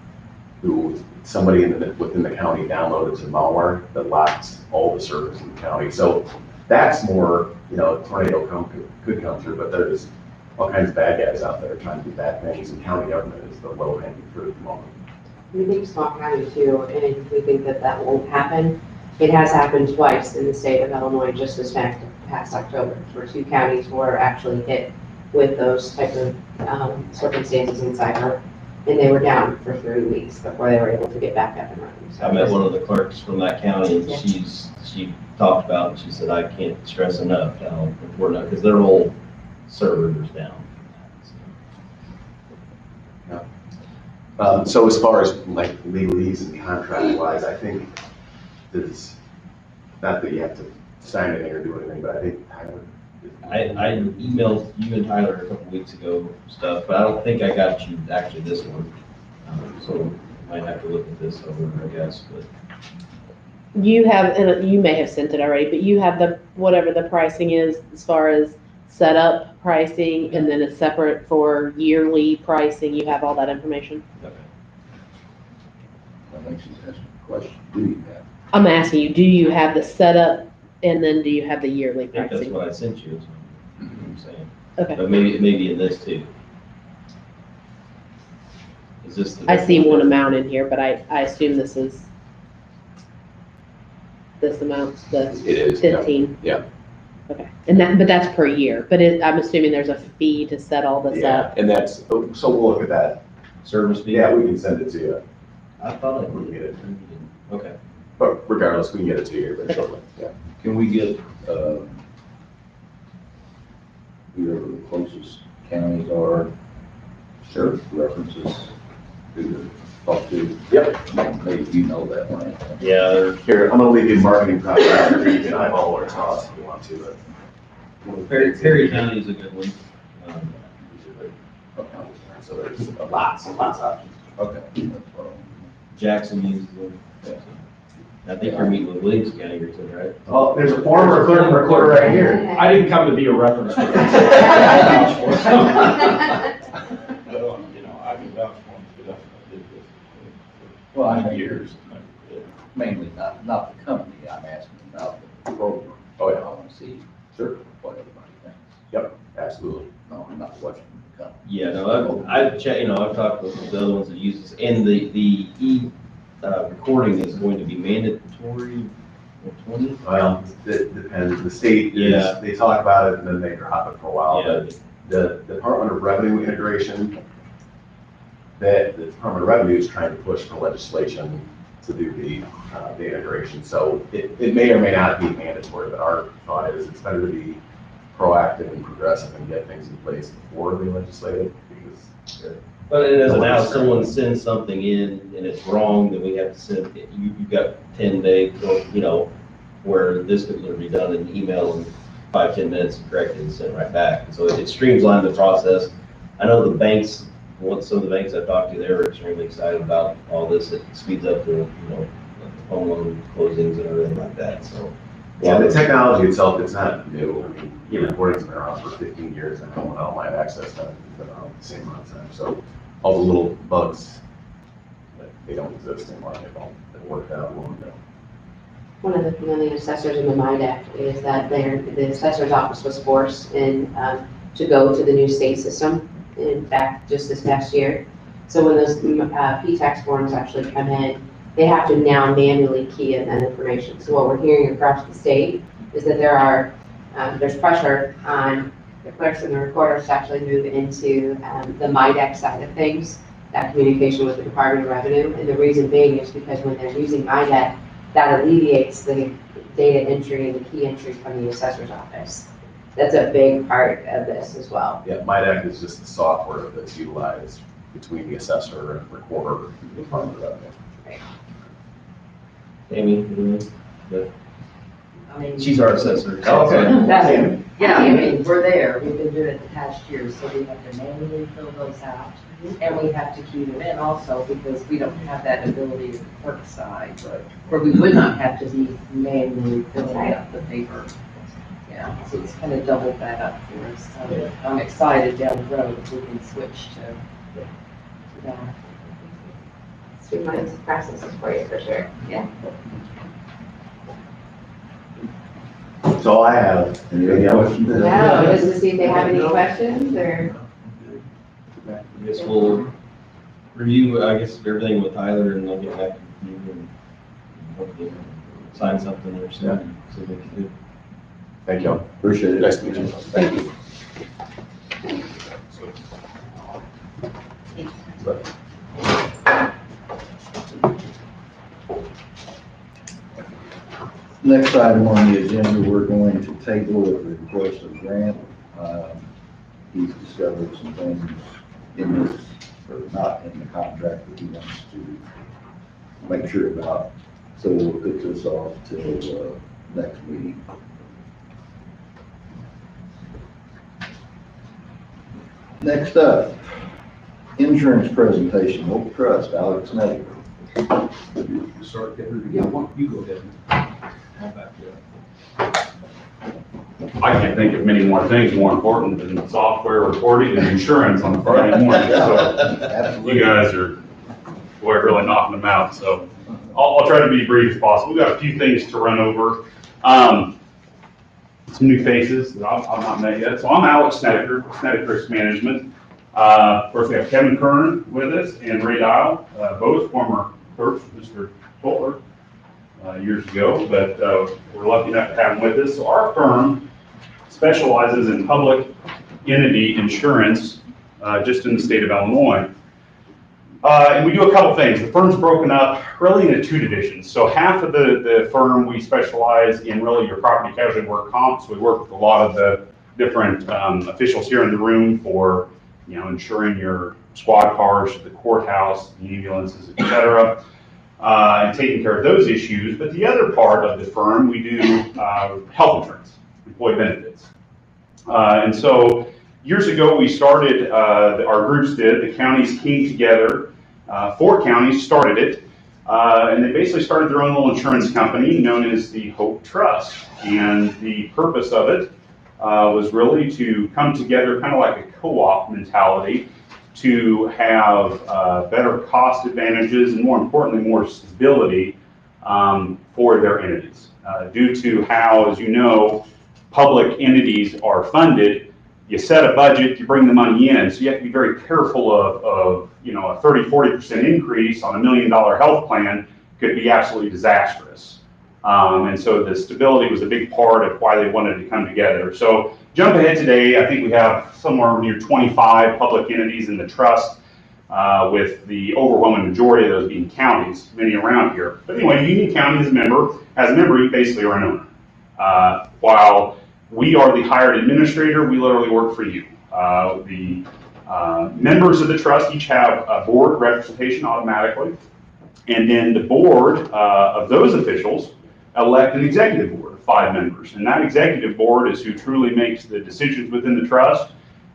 who somebody within the county downloaded some malware that locked all the servers in the county. So that's more, a tornado could come through, but there's all kinds of bad guys out there trying to do bad things, and county government is the low hanging fruit at the moment. We think small county too, and we think that that won't happen. It has happened twice in the state of Illinois just this past October, where 2 counties were actually hit with those type of circumstances in cyber, and they were down for 3 weeks before they were able to get back up and running. So I met one of the clerks from that county, and Yeah. she talked about, and she said, I can't stress enough how important, because their whole server was down. So as far as like legalese and contract wise, I think there's, not that you have to sign anything or do anything, but I think Tyler. I emailed you and Tyler a couple weeks ago stuff, but I don't think I got you actually this one. So might have to look at this over, I guess, but. You have, and you may have sent it already, but you have the, whatever the pricing is as far as setup pricing, and then it's separate for yearly pricing. You have all that information? Okay. I think she's asking a question, do you have? I'm asking you, do you have the setup, and then do you have the yearly I think that's pricing? what I sent you, is what I'm saying. Okay. But maybe in this too. Is this the? I see one amount in here, but I assume this is this amount, the It is. yeah. 15. Yeah. Okay, and that, but that's per year, but I'm assuming there's a fee to set all this Yeah, up. and that's, so we'll look at that. Service fee? Yeah, we can send it to you, I thought I we can did. get it, Okay. but regardless, we can get it to you very shortly, yeah. Can we get, whoever the closest counties are, sheriff references, who to talk to? Yep. Maybe you know that one. Yeah, Here, I'm gonna leave you marketing copy, you can eyeball what it costs if you want to, but. Perry County is a good one. Um, So there's lots of options. Okay. That's what Jackson uses them. I think you're meeting with Williams County recently, right? Oh, there's a former clerk and recorder right here. I didn't come to be a reference. But, you know, I can vouch for them, because I did this Well, I for know years. mainly not the company, I'm asking about the program. Oh, yeah. I want to see Sure. what everybody thinks. Yep, absolutely. No, I'm not watching the company. Yeah, no, I've checked, I've talked with the other ones that use this, and the recording is going to be mandatory for 20? Well, it depends, the state Yeah. is, they talk about it and then they drop it for a while, Yeah. but the Department of Revenue integration, that the Department of Revenue is trying to push for legislation to do the integration, so it may or may not be mandatory, but our thought is it's better to be proactive and progressive and get things in place before they legislate it, because But it doesn't, now if someone sends something in and it's wrong, then we have to send, you've got 10 days, where this could literally be done in email in 5-10 minutes and corrected and sent right back. And so it streamlines the process. I know the banks, some of the banks I've talked to, they're extremely excited about all this. It speeds up the, home loan closings and everything like that, so. yeah, the technology itself, it's not new. I mean, e-recording's been around for 15 years, and online access has been around the same amount of time. So all the little bugs, they don't exist anymore. They've worked out long ago. One of the assessors in the MIDAC is that the assessor's office was forced to go to the new state system, in fact, just this past year. So when those P-tax forms actually come in, they have to now manually key in that information. So what we're hearing across the state is that there's pressure on the clerks and the recorders to actually move into the MIDAC side of things, that communication with the Department of Revenue. And the reason being is because when they're using MIDAC, that alleviates the data entry and the key entry from the assessor's office. That's a big part of this as well. Yeah, MIDAC is just the software that's utilized between the assessor and recorder in the Department of Revenue. Amy, I mean, she's our assessor. that's, yeah, I mean, we're there, we've been doing it the past year, so we have to manually fill those out. And we have to key them in also, because we don't have that ability to the clerk side, where we would not have to be manually filling out the paper. Yeah, so it's kind of doubled that up for us. So I'm excited down the road if we can switch to that. Streamlines the processes for you, for sure. Yeah. So That's all I have. Any questions? No, just to see if they have any questions or. I guess we'll review, I guess, everything with Tyler and they'll get back to you and hopefully sign something or something, so they can do. Thank you. Appreciate it. Nice to meet you. Thank you. Next item on the agenda, we're going to table at the request of Grant. He's discovered some things in this, or not in the contract that he wants to make sure about. So we'll put this off till next meeting. Next up, insurance presentation, Oak Trust, Alex Snedeker. Start, yeah, you go ahead. I'll back you up. I can't think of many more things more important than software reporting and insurance on Friday morning. So you guys are, boy, really knocking them out. So I'll try to be brief as possible. We've got a few things to run over. Some new faces that I've not met yet. So I'm Alex Snedeker, Snedeker Risk Management. Of course, we have Kevin Kern with us and Ray Dial, both former clerks of Mr. Fuller years ago, but we're lucky enough to have them with us. So our firm specializes in public entity insurance just in the state of Illinois. And we do a couple things. The firm's broken up really into two divisions. So half of the firm, we specialize in really your property casualty work comp. So we work with a lot of the different officials here in the room for, insuring your squad cars, the courthouse, the ambulances, et cetera, and taking care of those issues. But the other part of the firm, we do health insurance, employee benefits. And so years ago, we started, our groups did, the counties came together, 4 counties started it, and they basically started their own little insurance company known as the Hope Trust. And the purpose of it was really to come together kind of like a co-op mentality to have better cost advantages and more importantly, more stability for their entities. Due to how, as you know, public entities are funded, you set a budget, you bring the money in, so you have to be very careful of a 30-40% increase on $1 million health plan could be absolutely disastrous. And so the stability was a big part of why they wanted to come together. So jump ahead today, I think we have somewhere near 25 public entities in the trust, with the overwhelming majority of those being counties, many around here. But anyway, Union County as a member, you basically are an owner. While we are the hired administrator, we literally work for you. The members of the trust each have a board representation automatically, and then the board of those officials elect an executive board of 5 members, and that executive board is who truly makes the decisions within the trust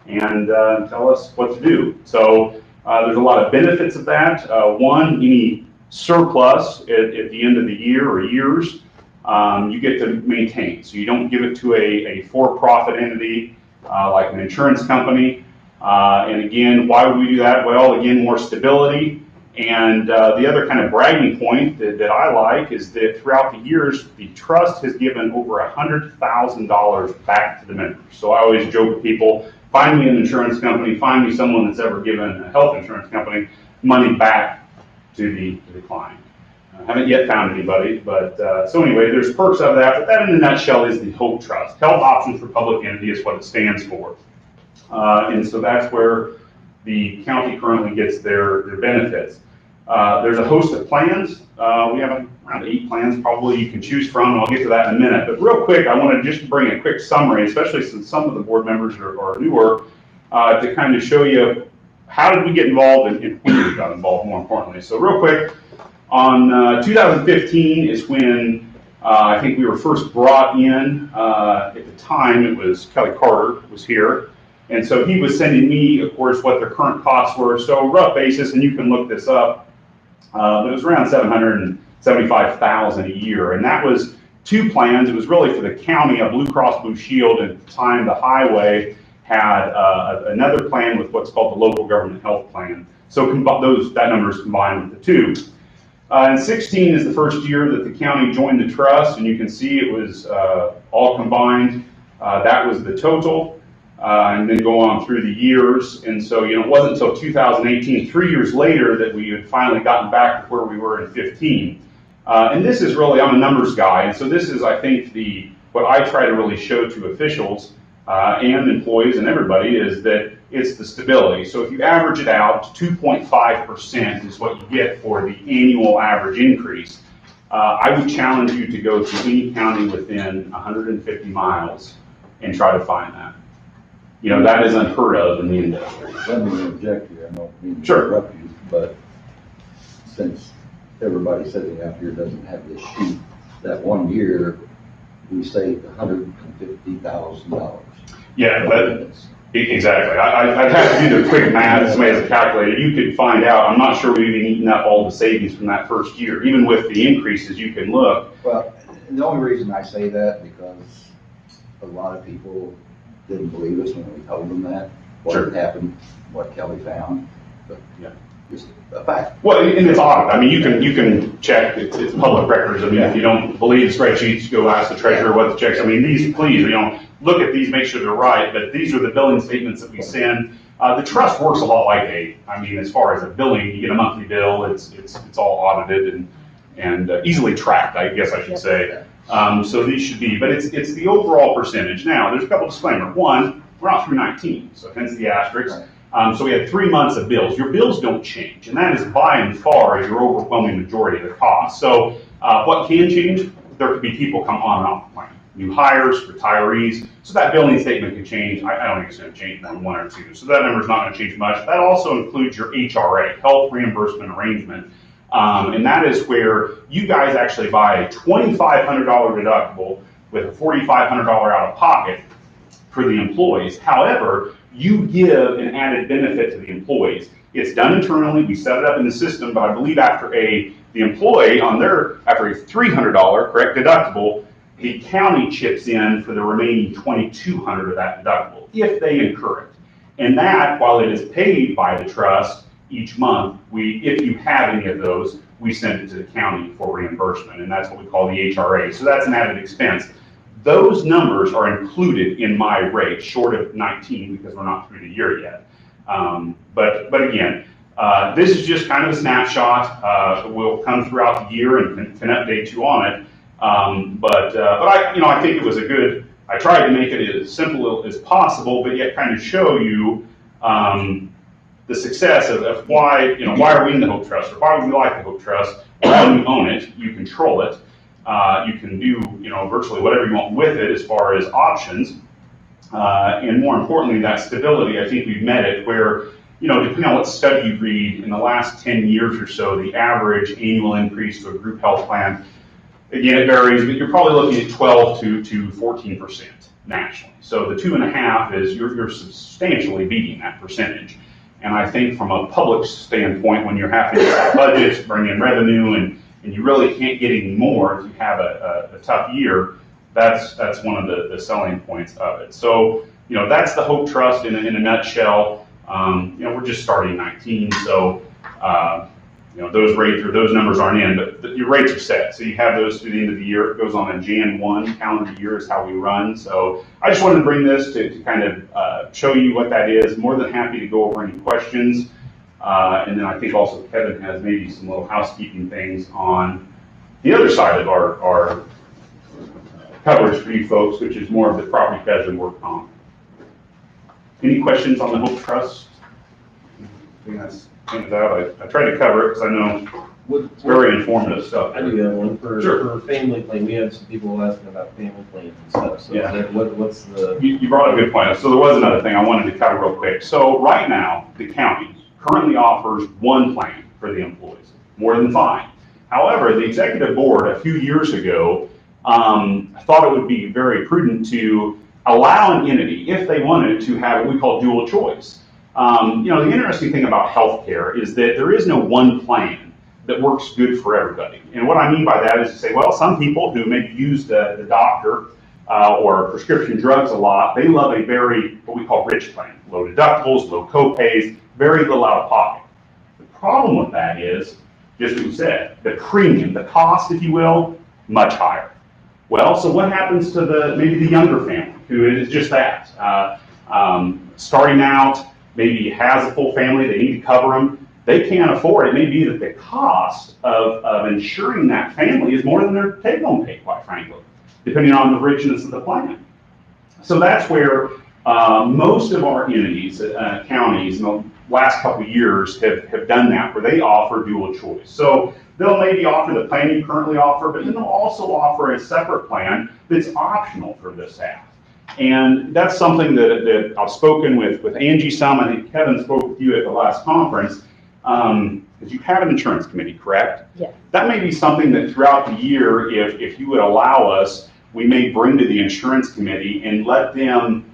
and tell us what to do. So there's a lot of benefits of that. One, any surplus at the end of the year or years, you get to maintain. So you don't give it to a for-profit entity like an insurance company. And again, why would we do that? Well, again, more stability. And the other kind of bragging point that I like is that throughout the years, the trust has given over $100,000 back to the members. So I always joke with people, find me an insurance company, find me someone that's ever given a health insurance company money back to the client. I haven't yet found anybody, but so anyway, there's perks of that, but that in a nutshell is the Hope Trust. Health Options for Public Entity is what it stands for. And so that's where the county currently gets their benefits. There's a host of plans. We have around 8 plans probably you can choose from, and I'll get to that in a minute. But real quick, I want to just bring a quick summary, especially since some of the board members are newer, to kind of show you how did we get involved and when we got involved, more importantly. So real quick, on 2015 is when I think we were first brought in. At the time, it was Kelly Carter was here. And so he was sending me, of course, what their current costs were. So rough basis, and you can look this up, it was around $775,000 a year. And that was 2 plans. It was really for the county, a Blue Cross Blue Shield. And at the time, the highway had another plan with what's called the local government health plan. So that number is combined with the 2. And 16 is the first year that the county joined the trust, and you can see it was all combined. That was the total, and then go on through the years. And so, it wasn't until 2018, 3 years later, that we had finally gotten back to where we were in 15. And this is really, I'm a numbers guy, and so this is, I think, what I try to really show to officials and employees and everybody is that it's the stability. So if you average it out, 2.5% is what you get for the annual average increase. I would challenge you to go to any county within 150 miles and try to find that. That is unheard of in the industry. Let me interject here, I don't mean to Sure. interrupt you, but since everybody sitting out here doesn't have this sheet, that 1 year, we saved $150,000. Yeah, exactly. I'd have to do the quick math, somebody has a calculator. You could find out, I'm not sure we've even eaten up all the savings from that first year. Even with the increases, you can look. Well, the only reason I say that, because a lot of people didn't believe us when we told them that, what Sure. had happened, what Kelly found, but Yeah. just a fact. Well, and it's audit. I mean, you can check, it's public records. I mean, if you don't believe the spreadsheets, go ask the treasurer what the checks. I mean, these, please, look at these, make sure they're right, but these are the billing statements that we send. The trust works a lot like as far as a billing, you get a monthly bill, it's all audited and easily tracked, I guess I should say. So these should be, but it's the overall percentage. Now, there's a couple disclaimers. One, we're not through 19, so hence the asterisk. So we had 3 months of bills. Your bills don't change, and that is by and far your overwhelming majority of the cost. So what can change? There could be people come on and off, like new hires, retirees. So that billing statement could change. I don't think it's going to change more than 1 or 2. So that number's not going to change much. That also includes your HRA, Health Reimbursement Arrangement. And that is where you guys actually buy a $2,500 deductible with a $4,500 out of pocket for the employees. However, you give an added benefit to the employees. It's done internally, we set it up in the system, but I believe after the employee after a $300 correct deductible, the county chips in for the remaining $2,200 of that deductible, if they incur it. And that, while it is paid by the trust each month, if you have any of those, we send it to the county for reimbursement, and that's what we call the HRA. So that's an added expense. Those numbers are included in my rate, short of 19 because we're not through the year yet. But again, this is just kind of a snapshot. We'll come throughout the year and can update you on it. But I think it was I tried to make it as simple as possible, but yet kind of show you the success of why are we in the Hope Trust, or why would we like the Hope Trust? Well, you own it, you control it. You can do, virtually whatever you want with it as far as options. And more importantly, that stability, I think we've met it where, depending on what study you read, in the last 10 years or so, the average annual increase to a group health plan, again, it varies, but you're probably looking at 12 to 14% nationally. So the 2.5 is you're substantially beating that percentage. And I think from a public standpoint, when you're having to set budgets, bring in revenue, and you really can't get any more if you have a tough year, that's one of the selling points of it. So, that's the Hope Trust in a nutshell. We're just starting 19, so, those numbers aren't in, but your rates are set. So you have those through the end of the year. It goes on a Jan 1 calendar year is how we run. So I just wanted to bring this to kind of show you what that is. More than happy to go over any questions. And then I think also Kevin has maybe some little housekeeping things on the other side of our coverage for you folks, which is more of the property casualty work comp. Any questions on the Hope Trust? I think that's out. I tried to cover it because I know it's very informative stuff. I do have one for Sure. family plan. We have some people asking about family plans and stuff. So Yeah. what's the? You brought up a good point. So there was another thing I wanted to cover real quick. So right now, the county currently offers one plan for the employees, more than fine. However, the executive board a few years ago thought it would be very prudent to allow an entity, if they wanted, to have what we call dual choice. The interesting thing about healthcare is that there is no one plan that works good for everybody. And what I mean by that is to say, well, some people who maybe use the doctor or prescription drugs a lot, they love a very, what we call rich plan. Low deductibles, low co-pays, very little out of pocket. The problem with that is just what you said, the premium, the cost, if you will, much higher. Well, so what happens to maybe the younger family who is just that, starting out, maybe has a full family, they need to cover them, they can't afford it. It may be that the cost of insuring that family is more than their take-home pay, quite frankly, depending on the richness of the plan. So that's where most of our entities, counties, in the last couple of years have done that, where they offer dual choice. So they'll maybe offer the plan you currently offer, but then they'll also offer a separate plan that's optional for the staff. And that's something that I've spoken with Angie some. I think Kevin spoke with you at the last conference, because you have an insurance committee, correct? Yes. That may be something that throughout the year, if you would allow us, we may bring to the insurance committee and let them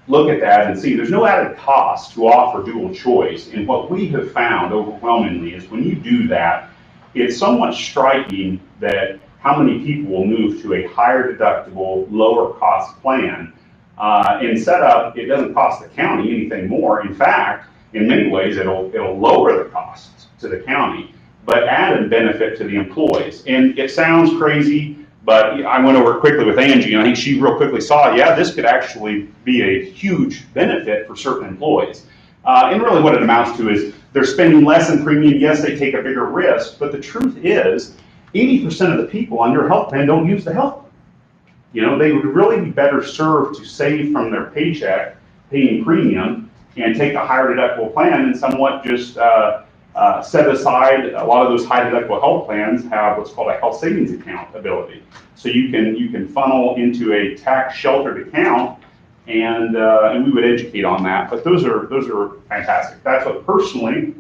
look at that and see. There's no added cost to offer dual choice. And what we have found overwhelmingly is when you do that, it's somewhat striking that how many people will move to a higher deductible, lower cost plan. And set up, it doesn't cost the county anything more. In fact, in many ways, it'll lower the costs to the county, but add a benefit to the employees. And it sounds crazy, but I went over it quickly with Angie, and I think she real quickly saw, yeah, this could actually be a huge benefit for certain employees. And really what it amounts to is they're spending less in premium. Yes, they take a bigger risk, but the truth is 80% of the people on your health plan don't use the health plan. You know, they would really be better served to save from their paycheck paying premium and take a higher deductible plan and somewhat just set aside. A lot of those high deductible health plans have what's called a health savings account ability. So you can funnel into a tax sheltered account, and we would educate on that. But those are fantastic. That's what personally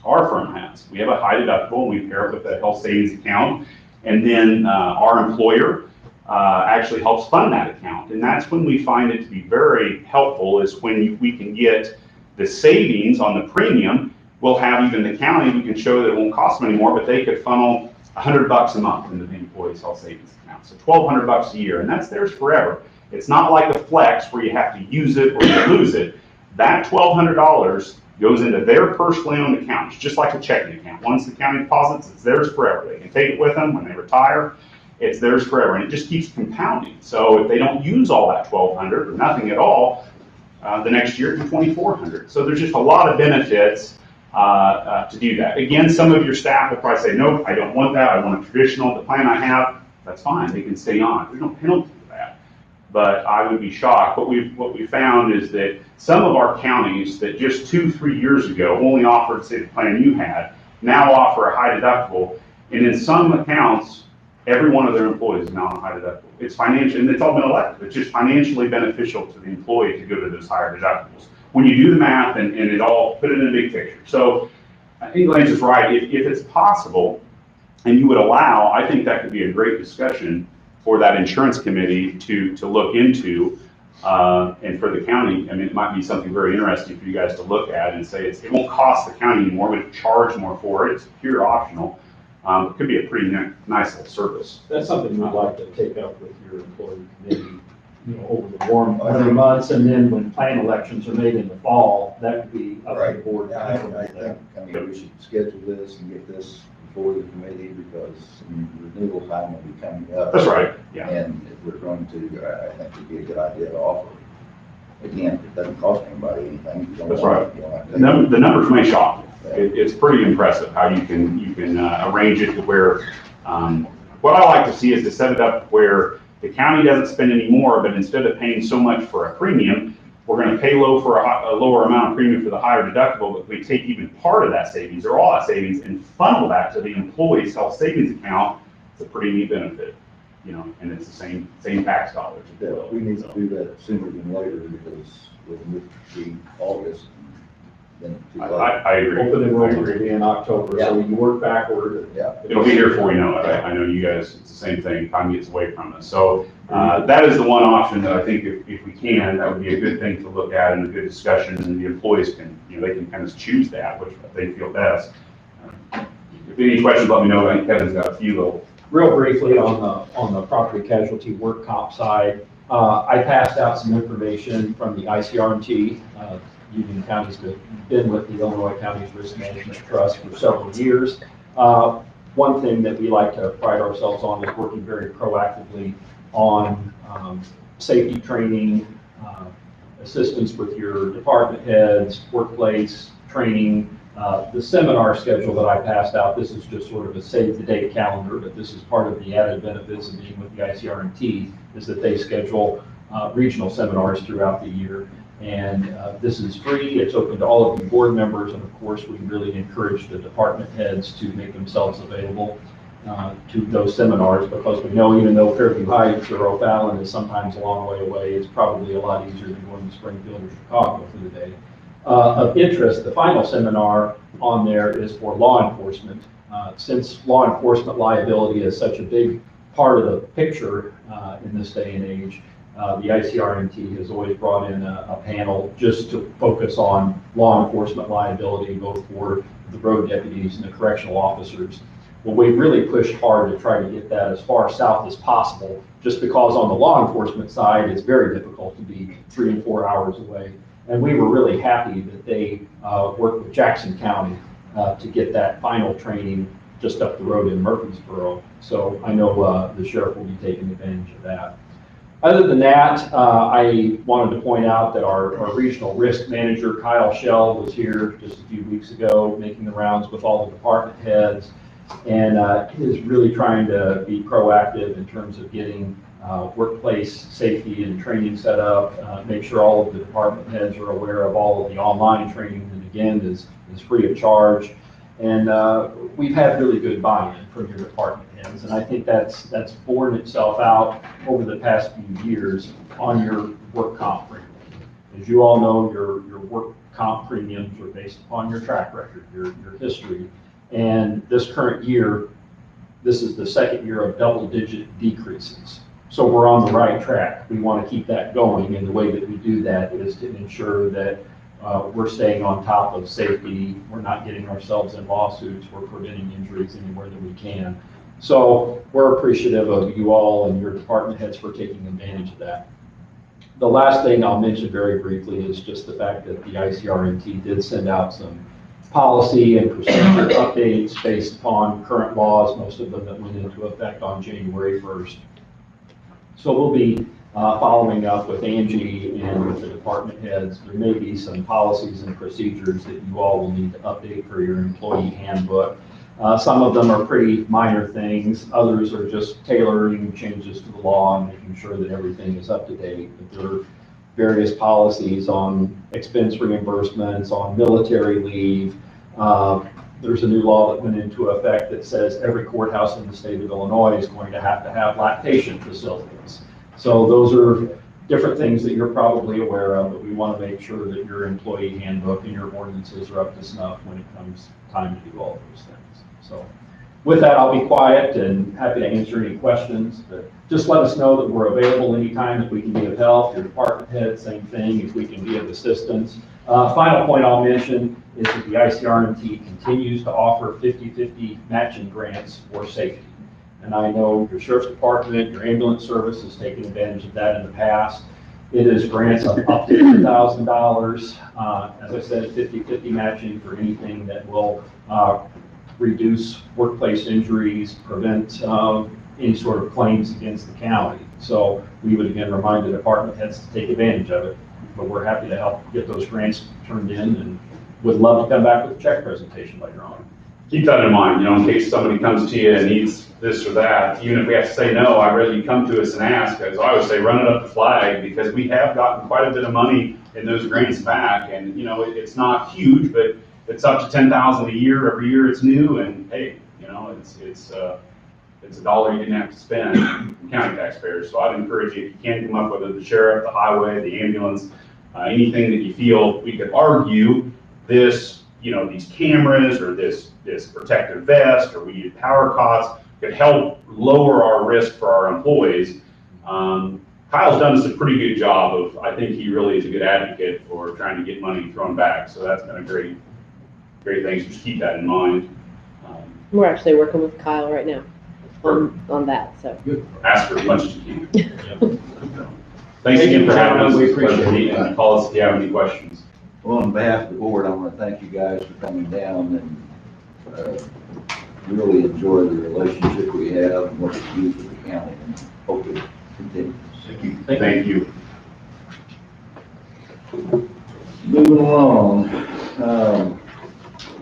our firm has. We have a high deductible, and we pair it with a health savings account, and then our employer actually helps fund that account. And that's when we find it to be very helpful, is when we can get the savings on the premium. We'll have even the county, we can show that it won't cost them anymore, but they could funnel $100 a month into the employee's health savings account. So $1,200 a year, and that's theirs forever. It's not like a flex where you have to use it or you lose it. That $1,200 goes into their personally owned account. It's just like a checking account. Once the county deposits, it's theirs forever. They can take it with them when they retire. It's theirs forever, and it just keeps compounding. So if they don't use all that $1,200 or nothing at all, the next year it's $2,400. So there's just a lot of benefits to do that. Again, some of your staff will probably say, nope, I don't want that. I want a traditional, the plan I have. That's fine. They can stay on. There's no penalty for that. But I would be shocked. What we found is that some of our counties that just 2-3 years ago only offered, say, the plan you had, now offer a high deductible. And in some accounts, every one of their employees is now on a high deductible. It's financial, and it's all been elective. It's just financially beneficial to the employee to go to those higher deductibles. When you do the math and it all, put it in a big picture. So I think Lance is right. If it's possible and you would allow, I think that could be a great discussion for that insurance committee to look into, and for the county. I mean, it might be something very interesting for you guys to look at and say it won't cost the county anymore, but charge more for it. It's pure optional. It could be a pretty nice little service. That's something I'd like to take up with your employee committee, over the warm winter months, and then when plan elections are made in the fall, that would be up to the board. Yeah, I think we should schedule this and get this before the committee, because renewal time will be coming up. That's right, yeah. And if we're going to, I think it'd be a good idea to offer. Again, it doesn't cost anybody anything. You don't That's want- right. you don't have to- The numbers may shock you. It's pretty impressive how you can arrange it to where, what I like to see is to set it up where the county doesn't spend any more, but instead of paying so much for a premium, we're going to pay low for a lower amount of premium for the higher deductible, but we take even part of that savings or all that savings and funnel that to the employee's health savings account. It's a pretty neat benefit, and it's the same tax dollars. Yeah, we need to do that sooner than later, because with the August, then too late. I agree. Open enrollment will be in October, so you work backward. Yeah. It'll be here before you know it. I know you guys, it's the same thing, time gets away from us. So that is the one option that I think if we can, that would be a good thing to look at and a good discussion, and the employees can, they can kind of choose that, which they feel best. If any questions, let me know. I think Kevin's got a few little. Real briefly on the property casualty work comp side, I passed out some information from the ICRMT Union County's been with the Illinois Counties Risk Management Trust for several years. One thing that we like to pride ourselves on is working very proactively on safety training, assistance with your department heads, workplace training. The seminar schedule that I passed out, this is just sort of a save-the-date calendar, but this is part of the added benefits of being with the ICRMT, is that they schedule regional seminars throughout the year. And this is free, it's open to all of you board members, and of course, we really encourage the department heads to make themselves available to those seminars, because we know even though Fairview Heights or O'Fallon is sometimes a long way away, it's probably a lot easier than going to Springfield or Chicago for the day. Of interest, the final seminar on there is for law enforcement. Since law enforcement liability is such a big part of the picture in this day and age, the ICRMT has always brought in a panel just to focus on law enforcement liability, both for the road deputies and the correctional officers. Well, we've really pushed hard to try to get that as far south as possible, just because on the law enforcement side, it's very difficult to be 3 and 4 hours away. And we were really happy that they worked with Jackson County to get that final training just up the road in Murfreesboro. So I know the sheriff will be taking advantage of that. Other than that, I wanted to point out that our regional risk manager, Kyle Shell, was here just a few weeks ago, making the rounds with all the department heads, and is really trying to be proactive in terms of getting workplace safety and training set up, make sure all of the department heads are aware of all of the online training, and again, is free of charge. And we've had really good buy-in from your department heads, and I think that's borne itself out over the past few years on your work comp premium. As you all know, your work comp premiums are based upon your track record, your history, and this current year, this is the second year of double-digit decreases. So we're on the right track. We want to keep that going, and the way that we do that is to ensure that we're staying on top of safety. We're not getting ourselves in lawsuits. We're preventing injuries anywhere that we can. So we're appreciative of you all and your department heads for taking advantage of that. The last thing I'll mention very briefly is just the fact that the ICRMT did send out some policy and procedure updates based upon current laws, most of them that went into effect on January 1st. So we'll be following up with Angie and with the department heads. There may be some policies and procedures that you all will need to update for your employee handbook. Some of them are pretty minor things. Others are just tailoring changes to the law and making sure that everything is up to date. But there are various policies on expense reimbursements, on military leave. There's a new law that went into effect that says every courthouse in the state of Illinois is going to have lactation facilities. So those are different things that you're probably aware of, but we want to make sure that your employee handbook and your ordinances are up to snuff when it comes time to do all those things. So with that, I'll be quiet and happy to answer any questions, but just let us know that we're available anytime if we can be of help. Your department head, same thing, if we can be of assistance. Final point I'll mention is that the ICRMT continues to offer 50-50 matching grants for safety. And I know your sheriff's department, your ambulance service has taken advantage of that in the past. It is grants of up to $2,000. As I said, 50-50 matching for anything that will reduce workplace injuries, prevent any sort of claims against the county. So we would again remind the department heads to take advantage of it. But we're happy to help get those grants turned in and would love to come back with a check presentation later on. Keep that in mind, in case somebody comes to you and needs this or that, even if we have to say no, I'd rather you come to us and ask, as I always say, run it up the flag, because we have gotten quite a bit of money in those grants back, and it's not huge, but it's up to $10,000 a year. Every year it's new, and hey, it's a dollar you didn't have to spend, county taxpayers. So I'd encourage you, if you can come up with it, the sheriff, the highway, the ambulance, anything that you feel we could argue this, these cameras or this protective vest, or we need power cots, could help lower our risk for our employees. Kyle's done us a pretty good job of, I think he really is a good advocate for trying to get money thrown back. So that's been a great thing. So just keep that in mind. We're actually working with Kyle right now on that, so. Ask for as much as you can. Thanks again for having us. We appreciate it. And call us if you have any questions. Well, on behalf of the board, I want to thank you guys for coming down and really enjoy the relationship we have and what we do with the county, and hope it continues. Thank you. Thank you. Moving along,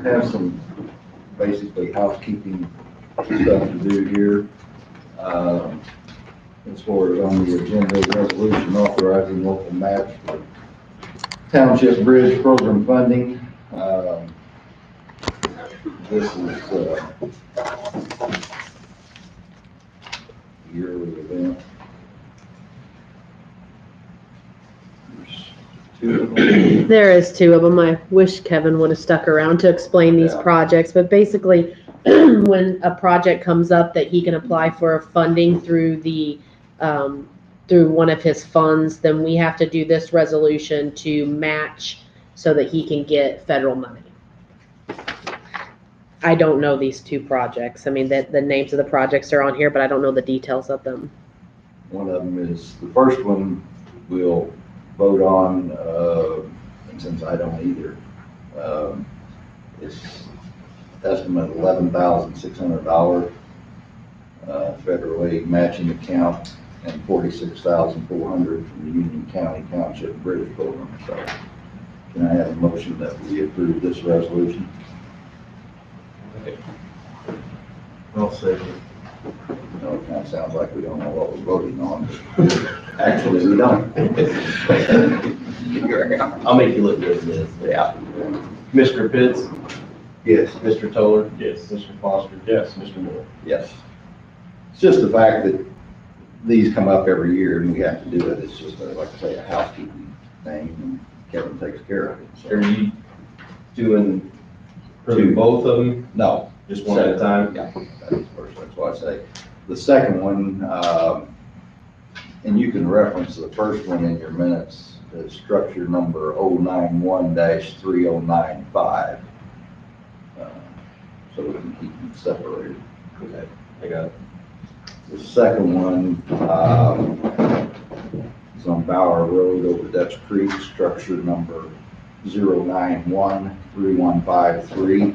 have some basically housekeeping stuff to do here. As far as on the agenda, resolution authorizing local match for township bridge program funding. This is yearly event. There's two of them. There is two of them. I wish Kevin would have stuck around to explain these Yeah. projects, but basically, when a project comes up that he can apply for funding through through one of his funds, then we have to do this resolution to match so that he can get federal money. I don't know these two projects. I mean, the names of the projects are on here, but I don't know the details of them. One of them is, the first one we'll vote on, and since I don't either, it's estimate $11,600, federal aid matching account, and $46,400 from the Union County Township Bridge Program. So can I have a motion that we approve this resolution? I'll say. No, it kind of sounds like we don't know what we're voting on, but actually we don't. I'll make you look good at this. Yeah. Commissioner Pitts, Yes. Mr. Toller, Yes. Mr. Foster. Yes. Mr. Moore. Yes. It's just the fact that these come up every year and we have to do it. It's just, like I say, a housekeeping thing, and Kevin takes care of it. Are So, you doing Two. both of them, no. just one at a time? Yeah, that is first, that's why I say. The second one, and you can reference the first one in your minutes, the structure number 091-3095. So we can keep them separated. Okay, I got it. The second one, is on Bower Road over Dutch Creek, structure number 091-3153.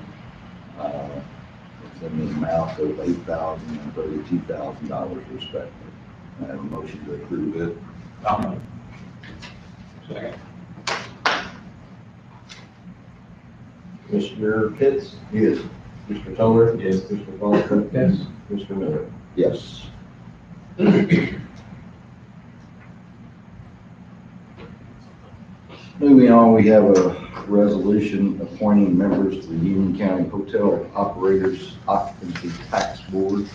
It's in the amount of $8,000 and $32,000 respectively. I have a motion to approve it. Second. Commissioner Pitts, Yes. Mr. Toller. Yes. Mr. Foster. Yes. Mr. Miller. Yes. Moving on, we have a resolution appointing members to the Union County Hotel Operators Occupancy Tax Board.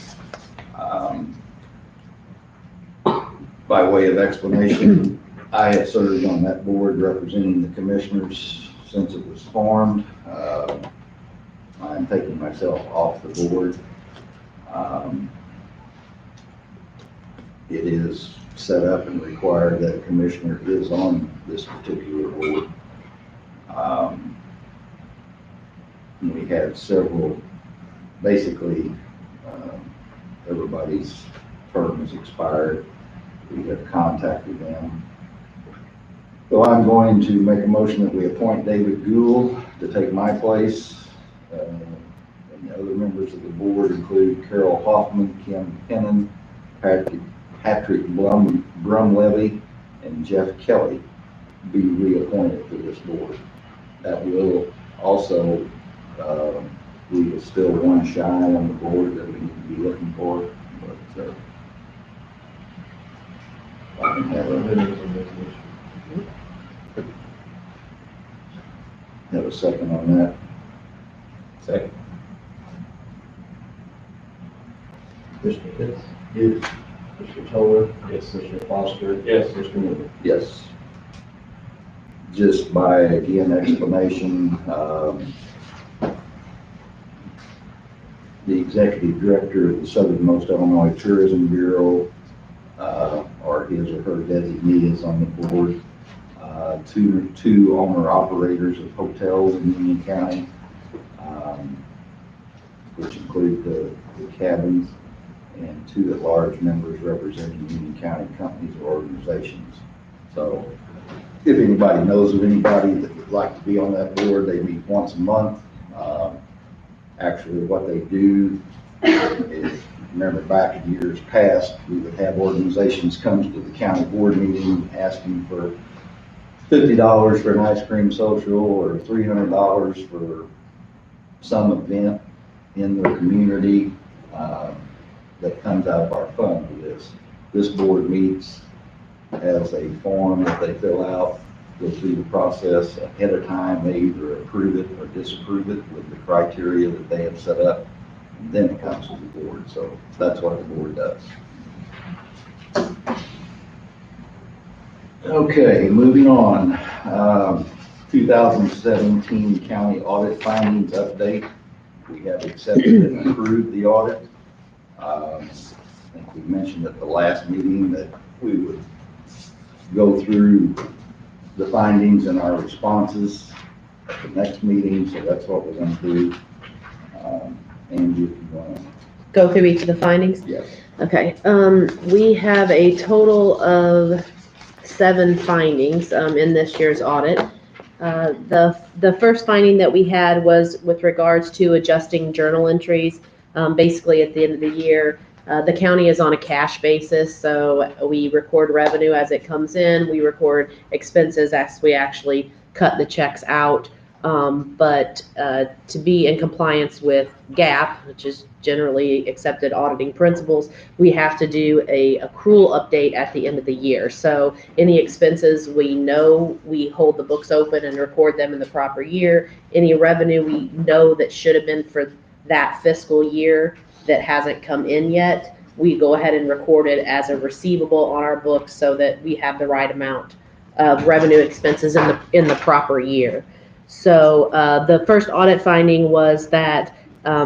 By way of explanation, I have served on that board representing the commissioners since it was formed. I'm taking myself off the board. It is set up and required that a commissioner is on this particular board. We had several, basically, everybody's term has expired. We have contacted them. So I'm going to make a motion that we appoint David Gould to take my place. And the other members of the board include Carol Hoffman, Kim Pennon, Patrick Brumlevy, and Jeff Kelly be reappointed to this board. That will also leave us still one shy on the board that we need to be looking for. But I can have a second on that. Second. Mr. Pitts, Yes. Mr. Toller. Yes. Mr. Foster. Yes. Mr. Miller. Yes. Just by, again, explanation, the executive director of the Southernmost Illinois Tourism Bureau, or his or her designee is on the board. Two owner operators of hotels in Union County, which include the cabins, and two at-large members representing Union County companies or organizations. So if anybody knows of anybody that would like to be on that board. They meet once a month. Actually, what they do is, remember back in years past, we would have organizations come to the county board meeting asking for $50 for an ice cream social or $300 for some event in their community that comes out of our fund for this. This board meets, has a form that they fill out, go through the process ahead of time. They either approve it or disapprove it with the criteria that they have set up, and then it comes to the board. So that's what the board does. Okay, moving on. 2017 county audit findings update. We have accepted and approved the audit. I think we mentioned at the last meeting that we would go through the findings and our responses at the next meeting, so that's what we're going to do. Angie, if you want to. Go through each of the findings? Yes. Okay, we have a total of 7 findings in this year's audit. The first finding that we had was with regards to adjusting journal entries. Basically, at the end of the year, the county is on a cash basis, so we record revenue as it comes in. We record expenses as we actually cut the checks out. But to be in compliance with GAAP, which is generally accepted auditing principles, we have to do a accrual update at the end of the year. So any expenses we know, we hold the books open and record them in the proper year. Any revenue we know that should have been for that fiscal year that hasn't come in yet, we go ahead and record it as a receivable on our books so that we have the right amount of revenue expenses in the proper year. So the first audit finding was that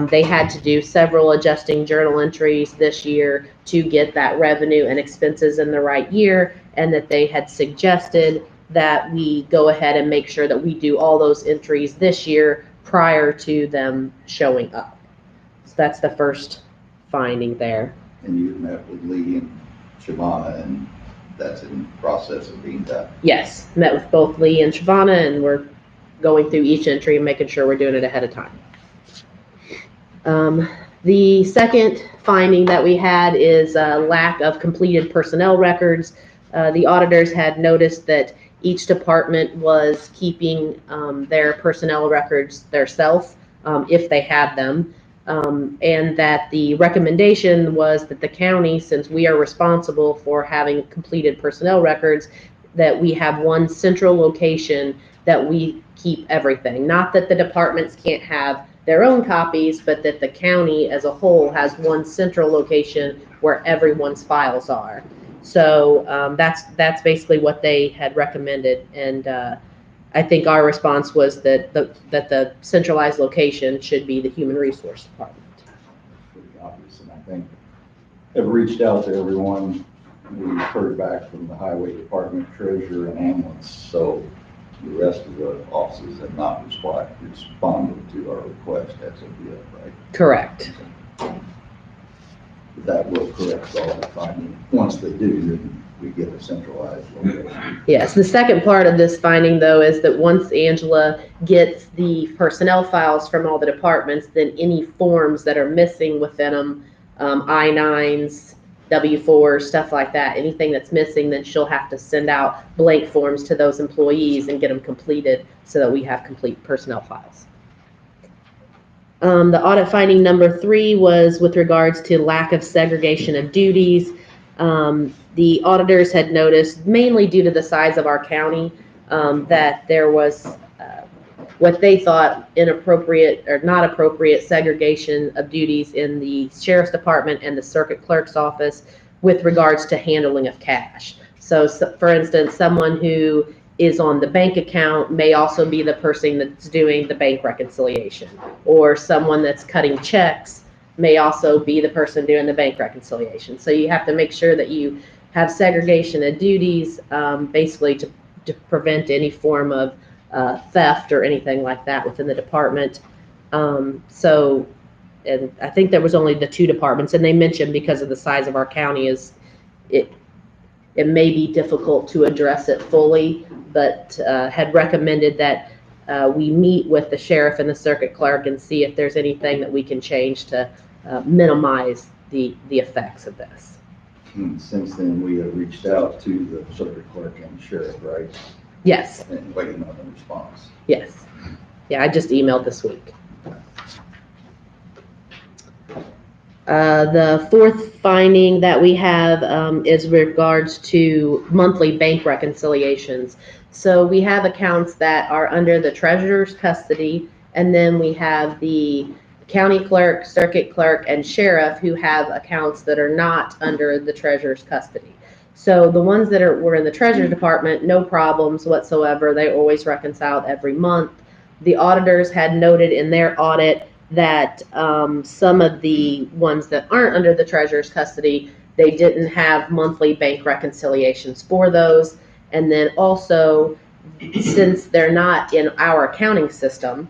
they had to do several adjusting journal entries this year to get that revenue and expenses in the right year, and that they had suggested that we go ahead and make sure that we do all those entries this year prior to them showing up. So that's the first finding there. And you've met with Lee and Shavana, and that's in the process of being done. Yes, met with both Lee and Shavana, and we're going through each entry and making sure we're doing it ahead of time. The second finding that we had is a lack of completed personnel records. The auditors had noticed that each department was keeping their personnel records theirself, if they had them, and that the recommendation was that the county, since we are responsible for having completed personnel records, that we have one central location that we keep everything. Not that the departments can't have their own copies, but that the county as a whole has one central location where everyone's files are. So that's basically what they had recommended, and I think our response was that the centralized location should be the Human Resource Department. Pretty obvious, and I think I've reached out to everyone. We've heard back from the Highway Department, Treasurer, and Ambulance, so the rest of the offices have not responded to our request as of yet, right? Correct. That will correct all the findings. Once they do, then we get a centralized location. Yes, the second part of this finding, though, is that once Angela gets the personnel files from all the departments, then any forms that are missing within them, I-9s, W-4s, stuff like that, anything that's missing, then she'll have to send out blank forms to those employees and get them completed so that we have complete personnel files. The audit finding number 3 was with regards to lack of segregation of duties. The auditors had noticed, mainly due to the size of our county, that there was what they thought inappropriate or not appropriate segregation of duties in the Sheriff's Department and the Circuit Clerk's office with regards to handling of cash. So for instance, someone who is on the bank account may also be the person that's doing the bank reconciliation, or someone that's cutting checks may also be the person doing the bank reconciliation. So you have to make sure that you have segregation of duties, basically to prevent any form of theft or anything like that within the department. And I think there was only the 2 departments, and they mentioned because of the size of our county, it may be difficult to address it fully, but had recommended that we meet with the sheriff and the circuit clerk and see if there's anything that we can change to minimize the effects of this. And since then, we have reached out to the circuit clerk and sheriff, right? Yes, And waiting on a response. yes. Yeah, I just emailed this week. The fourth finding that we have is regards to monthly bank reconciliations. So we have accounts that are under the treasurer's custody, and then we have the county clerk, circuit clerk, and sheriff who have accounts that are not under the treasurer's custody. So the ones that were in the treasurer's department, no problems whatsoever. They always reconciled every month. The auditors had noted in their audit that some of the ones that aren't under the treasurer's custody, they didn't have monthly bank reconciliations for those. And then also, since they're not in our accounting system,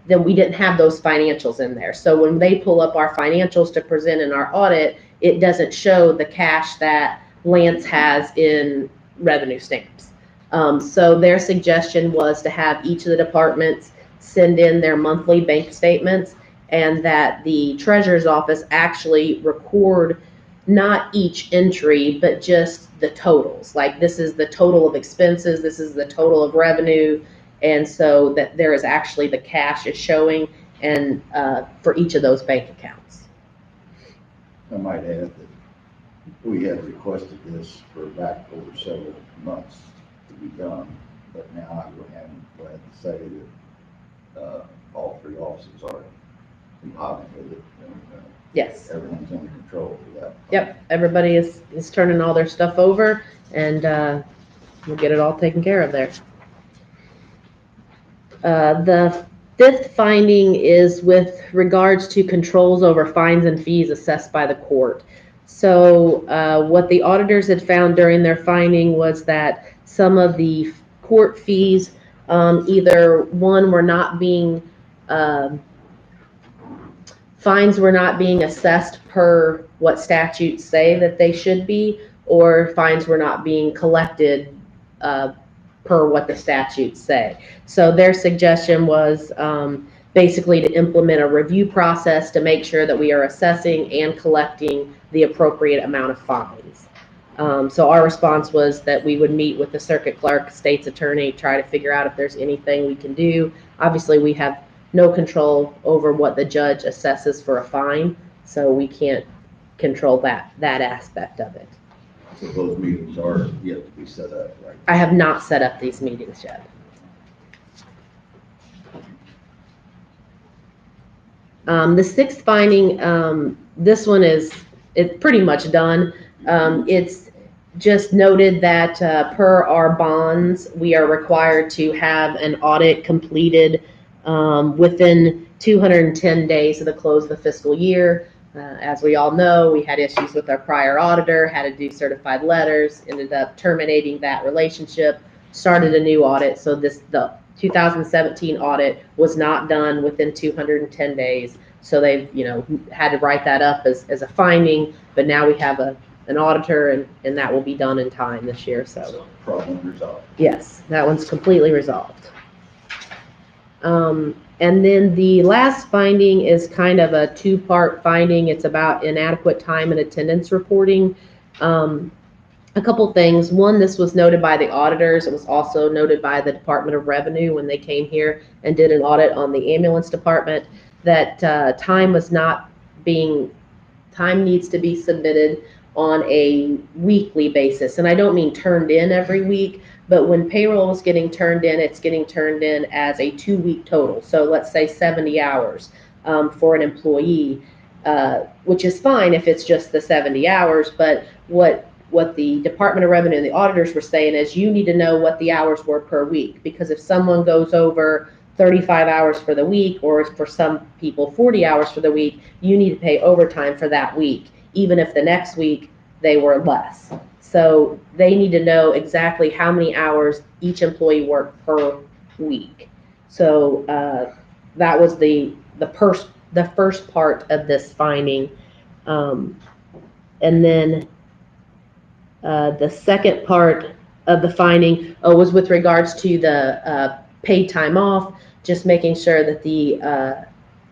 then we didn't have those financials in there. So when they pull up our financials to present in our audit, it doesn't show the cash that Lance has in revenue stamps. So their suggestion was to have each of the departments send in their monthly bank statements, and that the treasurer's office actually record not each entry, but just the totals. Like, this is the total of expenses, this is the total of revenue, and so that there is actually the cash is showing, and for each of those bank accounts. I might add that we had requested this for back over several months to be done, but now I'm glad to say that all three offices are compliant with it, and Yes. everyone's under control for that. Yep. Everybody is turning all their stuff over, and we'll get it all taken care of there. The fifth finding is with regards to controls over fines and fees assessed by the court. So what the auditors had found during their finding was that some of the court fees, either one, were not being, fines were not being assessed per what statutes say that they should be, or fines were not being collected per what the statutes say. So their suggestion was basically to implement a review process to make sure that we are assessing and collecting the appropriate amount of fines. So our response was that we would meet with the circuit clerk, state's attorney, try to figure out if there's anything we can do. Obviously, we have no control over what the judge assesses for a fine, so we can't control that aspect of it. So those meetings are yet to be set up, right? I have not set up these meetings yet. The sixth finding, this one it's pretty much done. It's just noted that per our bonds, we are required to have an audit completed within 210 days of the close of the fiscal year. As we all know, we had issues with our prior auditor, had to do certified letters, ended up terminating that relationship, started a new audit. So the 2017 audit was not done within 210 days. So they've, had to write that up as a finding, but now we have an auditor, and that will be done in time this year. So Problem resolved. yes, that one's completely resolved. And then the last finding is kind of a two-part finding. It's about inadequate time and attendance reporting. A couple things. One, this was noted by the auditors. It was also noted by the Department of Revenue when they came here and did an audit on the ambulance department, that time needs to be submitted on a weekly basis. And I don't mean turned in every week, but when payroll is getting turned in, it's getting turned in as a 2-week total. So let's say 70 hours for an employee, which is fine if it's just the 70 hours. But what the Department of Revenue and the auditors were saying is you need to know what the hours were per week, because if someone goes over 35 hours for the week, or for some people 40 hours for the week, you need to pay overtime for that week, even if the next week they were less. So they need to know exactly how many hours each employee worked per week. So that was the first part of this finding. And then the second part of the finding was with regards to the paid time off, just making sure that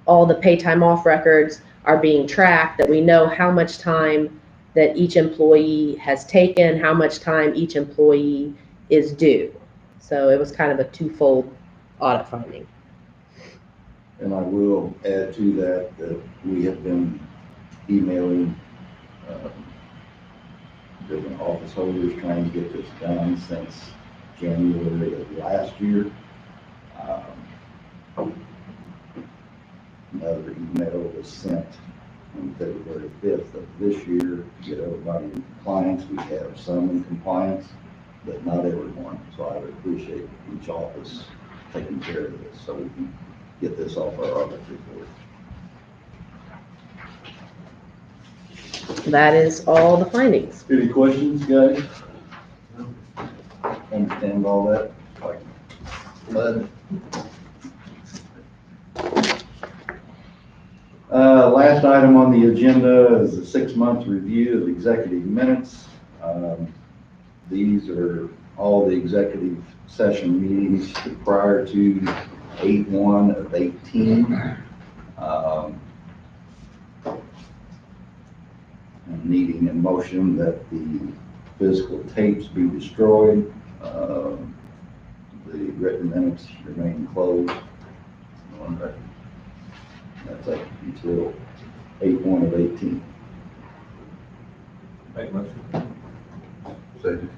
all the paid time off records are being tracked, that we know how much time that each employee has taken, how much time each employee is due. So it was kind of a twofold audit finding. And I will add to that, that we have been emailing different office holders trying to get this done since January of last year. Another email was sent on February 5th of this year to get everybody in compliance. We have some in compliance, but not everyone. So I would appreciate each office taking care of this so we can get this off our audit report. That is all the findings. Any questions, guys? Understand all that? Bud? Last item on the agenda is a 6-month review of executive minutes. These are all the executive session meetings prior to 8/1 of 18. I'm needing a motion that the physical tapes be destroyed. The written minutes remain closed. That's up until 8/1 of 18. Make a motion. Second.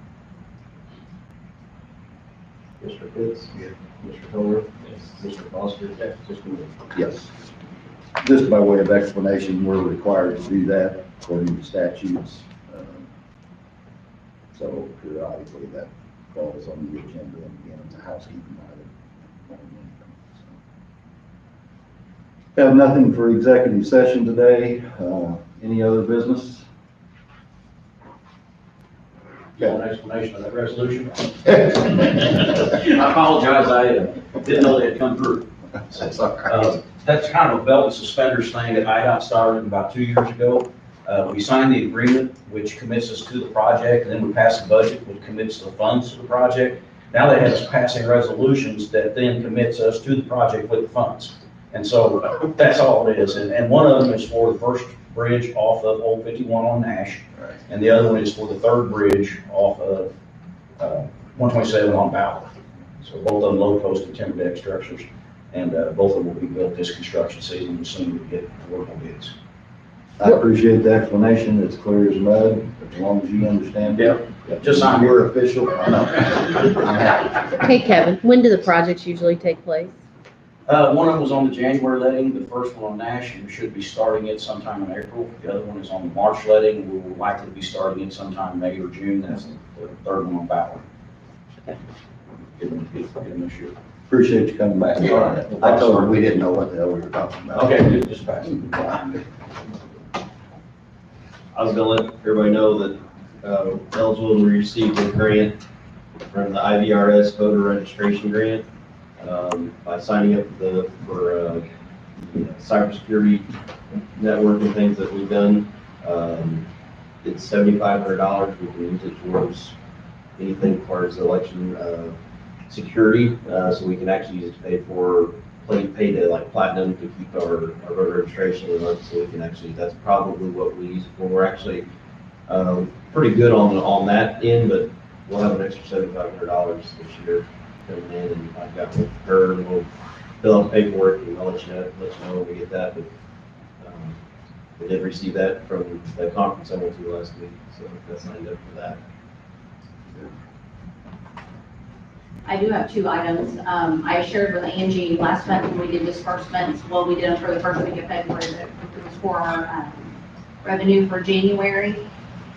Mr. Pitts? Yes. Mr. Fuller? Yes. Mr. Foster? Yes. Mr. Wood? Yes. Just by way of explanation, we're required to do that according to statutes. So periodically that falls on the agenda, and again, it's a housekeeping item. Have nothing for executive session today. Any other business? Got an explanation of that resolution? I apologize, I didn't know they had come through. That's all right. That's kind of a belt and suspenders thing that IDOT started about 2 years ago. We signed the agreement, which commits us to the project, and then we passed the budget, which commits the funds to the project. Now they have us passing resolutions that then commits us to the project with the funds. And so that's all it is. And one of them is for the first bridge off of Old 51 on Nash. Right. And the other one is for the third bridge off of 127 on Bauer. So both of them low post and timber deck structures. And both of them will be built this construction season as soon as we get workable bids. I appreciate the explanation. It's clear as mud, as long as you understand. Yep. Just sign You're here. official. I know. I'm happy. Hey, Kevin, when do the projects usually take place? One of them was on the January letting, the first one on Nash, and we should be starting it sometime in April. The other one is on the March letting, we will likely be starting it sometime in May or June. That's the third one on Bauer. Get them this year. Appreciate you coming back. All right. I told her we didn't know what the hell we were talking about. Okay, just pass it. I was gonna let everybody know that eligible to receive a grant from the IVRS voter registration grant by signing up for cybersecurity network and things that we've done. It's $7,500. We can use it towards anything as far as election security, so we can actually use it to pay to like platinum to keep our voter registration in month, so we can actually, that's probably what we use it for. We're actually pretty good on that end, but we'll have an extra $7,500 this year coming in, and I've got with her, and we'll fill out paperwork, and I'll let you know when we get that, but we did receive that from the conference I went to last week, so that's signed up for that. I do have 2 items. I shared with Angie last month when we did disbursements. Well, we did them for the first week of February, but it was for our revenue for January.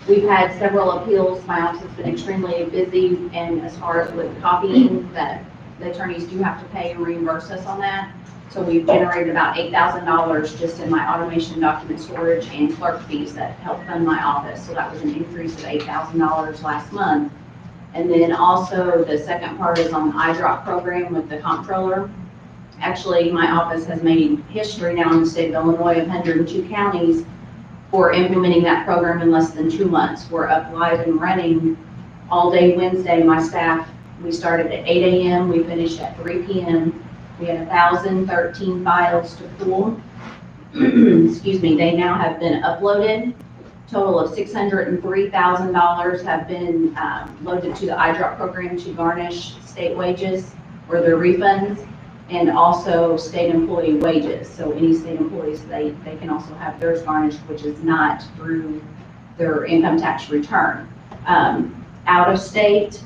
We've had several appeals. My office has been extremely busy, and as far as with copying, that the attorneys do have to pay and reimburse us on that. So we've generated about $8,000 just in my automation document storage and clerk fees that help fund my office. So that was an increase of $8,000 last month. And then also the second part is on the iDrop program with the comptroller. Actually, my office has made history now in the state of Illinois of 102 counties for implementing that program in less than 2 months. We're up live and running all day Wednesday. My staff We started at 8 a.m., we finished at 3 p.m. We had 1,013 files to pull. Excuse me, they now have been uploaded. Total of $603,000 have been loaded to the iDrop program to garnish state wages or their refunds, and also state employee wages. So any state employees, they can also have theirs garnished, which is not through their income tax return. Out of state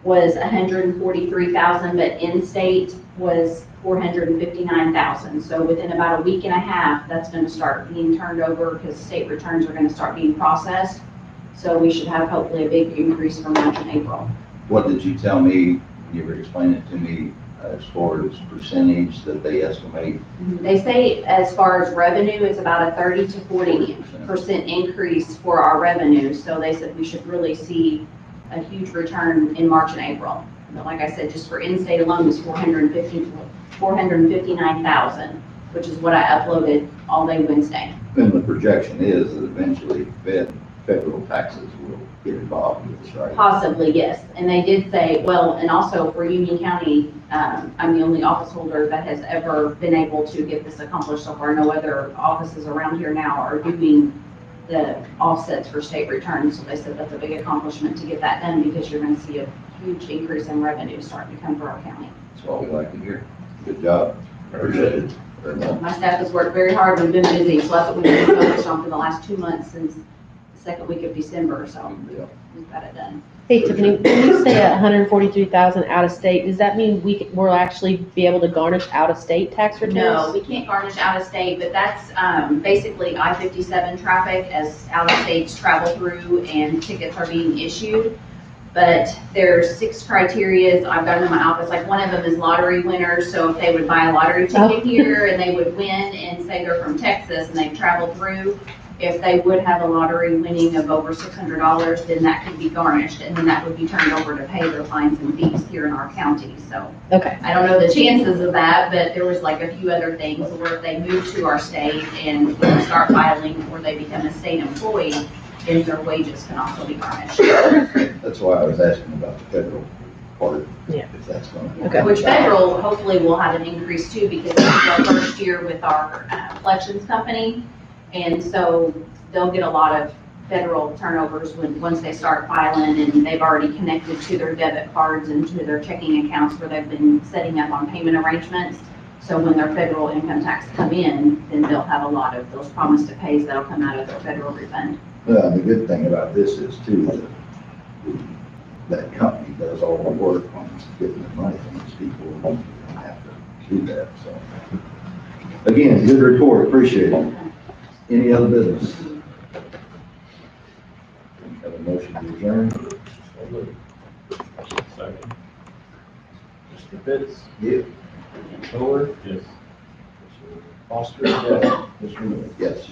was 143,000, but in-state was 459,000. So within about a week and a half, that's going to start being turned over because state returns are going to start being processed. So we should have hopefully a big increase for March and April. What did you tell me, you were explaining it to me, as far as percentage that they estimate? They say as far as revenue, it's about a 30 to 40% increase for our revenue. So they said we should really see a huge return in March and April. But like I said, just for in-state alone is 459,000, which is what I uploaded all day Wednesday. And the projection is that eventually federal taxes will get involved with this, right? Possibly, yes. And they did say, well, and also for Union County, I'm the only office holder that has ever been able to get this accomplished so far. No other offices around here now are doing the offsets for state returns. So they said that's a big accomplishment to get that done because you're going to see a huge increase in revenue starting to come for our county. That's what we like to hear. Good job. Appreciate it very much. My staff has worked very hard. We've been busy, so that's what we've been focused on for the last 2 months since the second week of December. So Yeah. we've got it done. Hey Tiffany, when you say 143,000 out of state, does that mean we'll actually be able to garnish out of state tax returns? No, we can't garnish out of state, but that's basically I-57 traffic as out of states travel through and tickets are being issued. But there's 6 criterias. I've got them in my office. Like one of them is lottery winners. So if they would buy a lottery ticket here and they would win and say they're from Texas and they've traveled through, if they would have a lottery winning of over $600, then that could be garnished, and then that would be turned over to pay their fines and fees here in our county. So Okay. I don't know the chances of that, but there was like a few other things where if they move to our state and start filing or they become a state employee, then their wages can also be garnished. That's why I was asking about the federal part. Yeah. If that's going to. Okay. Which federal hopefully will have an increase too, because this is our first year with our collections company. And so they'll get a lot of federal turnovers once they start filing and they've already connected to their debit cards and to their checking accounts where they've been setting up on payment arrangements. So when their federal income tax come in, then they'll have a lot of those promise to pays that'll come out of their federal refund. Well, the good thing about this is too, that company does all the work on getting the money from these people. You don't have to do that, so. Again, good report, appreciate it. Any other business? Have a motion to adjourn? Second. Mr. Pitts? Yeah. Mr. Fuller? Yes. Foster, yes. Yes.